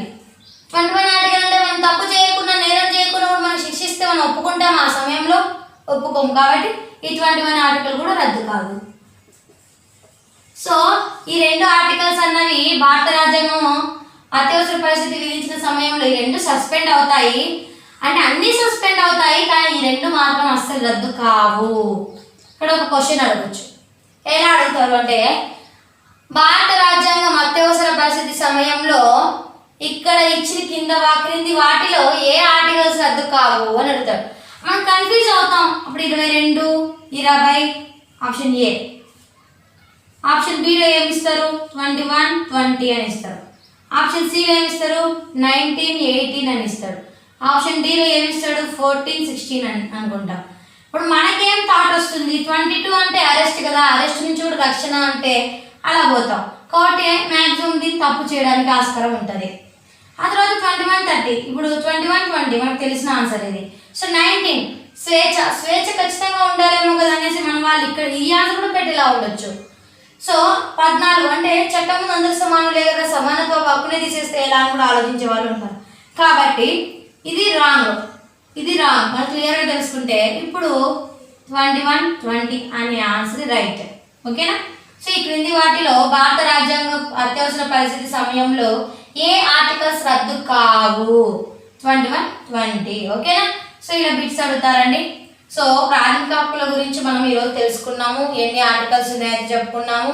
21 ఆర్టికల్ అంటే మనం తప్పు చేయకుండా నేరం చేయకుండా మనం శిక్షిస్తే మనం ఒప్పుకుంటాం, ఆ సమయంలో ఒప్పుకోము. కాబట్టి ఈ 21 ఆర్టికల్ కూడా రద్దు కాదు. సో ఈ 2 ఆర్టికల్స్ అన్నవి భారత రాజ్యాంగం అత్యవసర పరిస్థితి విధించిన సమయంలో ఈ 2 సస్పెండ్ అవుతాయి. అంటే అన్నీ సస్పెండ్ అవుతాయి కానీ ఈ 2 మాత్రం అస్సలు రద్దు కావు. ఇక్కడ ఒక క్వశ్చన్ అడగచ్చు. ఎలా అడుగుతారు అంటే భారత రాజ్యాంగం అత్యవసర పరిస్థితి సమయంలో ఇక్కడ ఇచ్చిన క్రింది వాటిలో ఏ ఆర్టికల్స్ రద్దు కావు అని అడుగుతారు. మనం కన్ఫ్యూజ్ అవుతాం. అప్పుడు 22, 20 ఆప్షన్ ఏ. ఆప్షన్ బిలో ఏమి ఇస్తారు? 21, 20 అని ఇస్తారు. ఆప్షన్ సిలో ఏమి ఇస్తారు? 19, 18 అని ఇస్తారు. ఆప్షన్ డిలో ఏమి ఇస్తాడు? 14, 16 అని అనుకుంటాం. ఇప్పుడు మనకేం థాట్ వస్తుంది? 22 అంటే అరెస్ట్ కదా, అరెస్ట్ నుంచి కూడా రక్షణ అంటే అలా పోతాం. కాబట్టి మ్యాక్సిమం దీన్ని తప్పు చేయడానికి ఆస్కారం ఉంటుంది. ఆ తర్వాత 21, 30. ఇప్పుడు 21, 20 మనకు తెలిసిన ఆన్సర్ ఇది. సో 19 స్వేచ్ఛ ఖచ్చితంగా ఉండాలేమో కదా అనేసి మనం వాళ్ళు ఇక్కడ ఈ ఆన్సర్ కూడా పెట్టేలా ఉండొచ్చు. సో 14 అంటే చట్టం ముందు అందరూ సమానులే కదా, సమానత్వ హక్కునే తీసేస్తే ఎలా అని కూడా ఆలోచించే వాళ్ళు ఉంటారు. కాబట్టి ఇది రాంగ్ మనం క్లియర్గా తెలుసుకుంటే ఇప్పుడు 21, 20 అనే ఆన్సర్ రైట్. ఓకేనా. సో ఈ క్రింది వాటిలో భారత రాజ్యాంగం అత్యవసర పరిస్థితి సమయంలో ఏ ఆర్టికల్స్ రద్దు కావు? 21, 20. ఓకేనా. సో ఇలా బిట్స్ అడుగుతారండి. సో ప్రాథమిక హక్కుల గురించి మనం ఈరోజు తెలుసుకున్నాము. ఎన్ని ఆర్టికల్స్ ఉన్నాయో చెప్పుకున్నాము.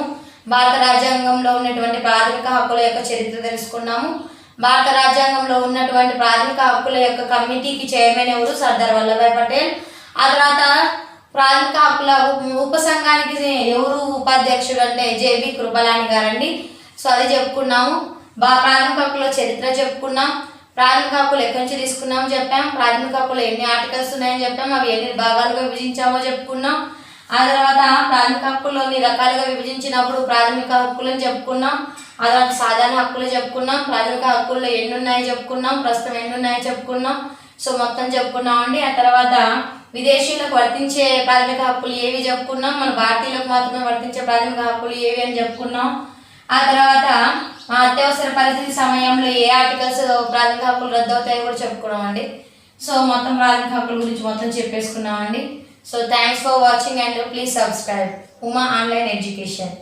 భారత రాజ్యాంగంలో ఉన్నటువంటి ప్రాథమిక హక్కుల యొక్క చరిత్ర తెలుసుకున్నాము. భారత రాజ్యాంగంలో ఉన్నటువంటి ప్రాథమిక హక్కుల యొక్క కమిటీకి చైర్మన్ ఎవరు? సర్దార్ వల్లభాయ్ పటేల్. ఆ తర్వాత ప్రాథమిక హక్కుల ఉపసంఘానికి ఎవరు ఉపాధ్యక్షుడు అంటే జేబీ కృపలాని గారండి. సో అది చెప్పుకున్నాము. ప్రాథమిక హక్కుల చరిత్ర చెప్పుకున్నాం. ప్రాథమిక హక్కులు ఎక్కడి నుంచి తీసుకున్నామో చెప్పాం. ప్రాథమిక హక్కులు ఎన్ని ఆర్టికల్స్ ఉన్నాయని చెప్పాం. అవి ఎన్ని భాగాలుగా విభజించామో చెప్పుకున్నాం. ఆ తర్వాత ప్రాథమిక హక్కులు ఎన్ని రకాలుగా విభజించినప్పుడు ప్రాథమిక హక్కులను చెప్పుకున్నాం. ఆ తర్వాత సాధారణ హక్కులు చెప్పుకున్నాం. ప్రాథమిక హక్కుల్లో ఎన్ని ఉన్నాయో చెప్పుకున్నాం. ప్రస్తుతం ఎన్ని ఉన్నాయో చెప్పుకున్నాం. సో మొత్తం చెప్పుకున్నామండి. ఆ తర్వాత విదేశీయులకు వర్తించే ప్రాథమిక హక్కులు ఏవి చెప్పుకున్నాం. మన భారతీయులకు మాత్రమే వర్తించే ప్రాథమిక హక్కులు ఏవి అని చెప్పుకున్నాం. ఆ తర్వాత అత్యవసర పరిస్థితి సమయంలో ఏ ఆర్టికల్స్ ప్రాథమిక హక్కులు రద్దు అవుతాయో కూడా చెప్పుకున్నామండి. సో మొత్తం ప్రాథమిక హక్కుల గురించి మొత్తం చెప్పేసుకున్నామండి. So thanks for watching and please subscribe Uma online education.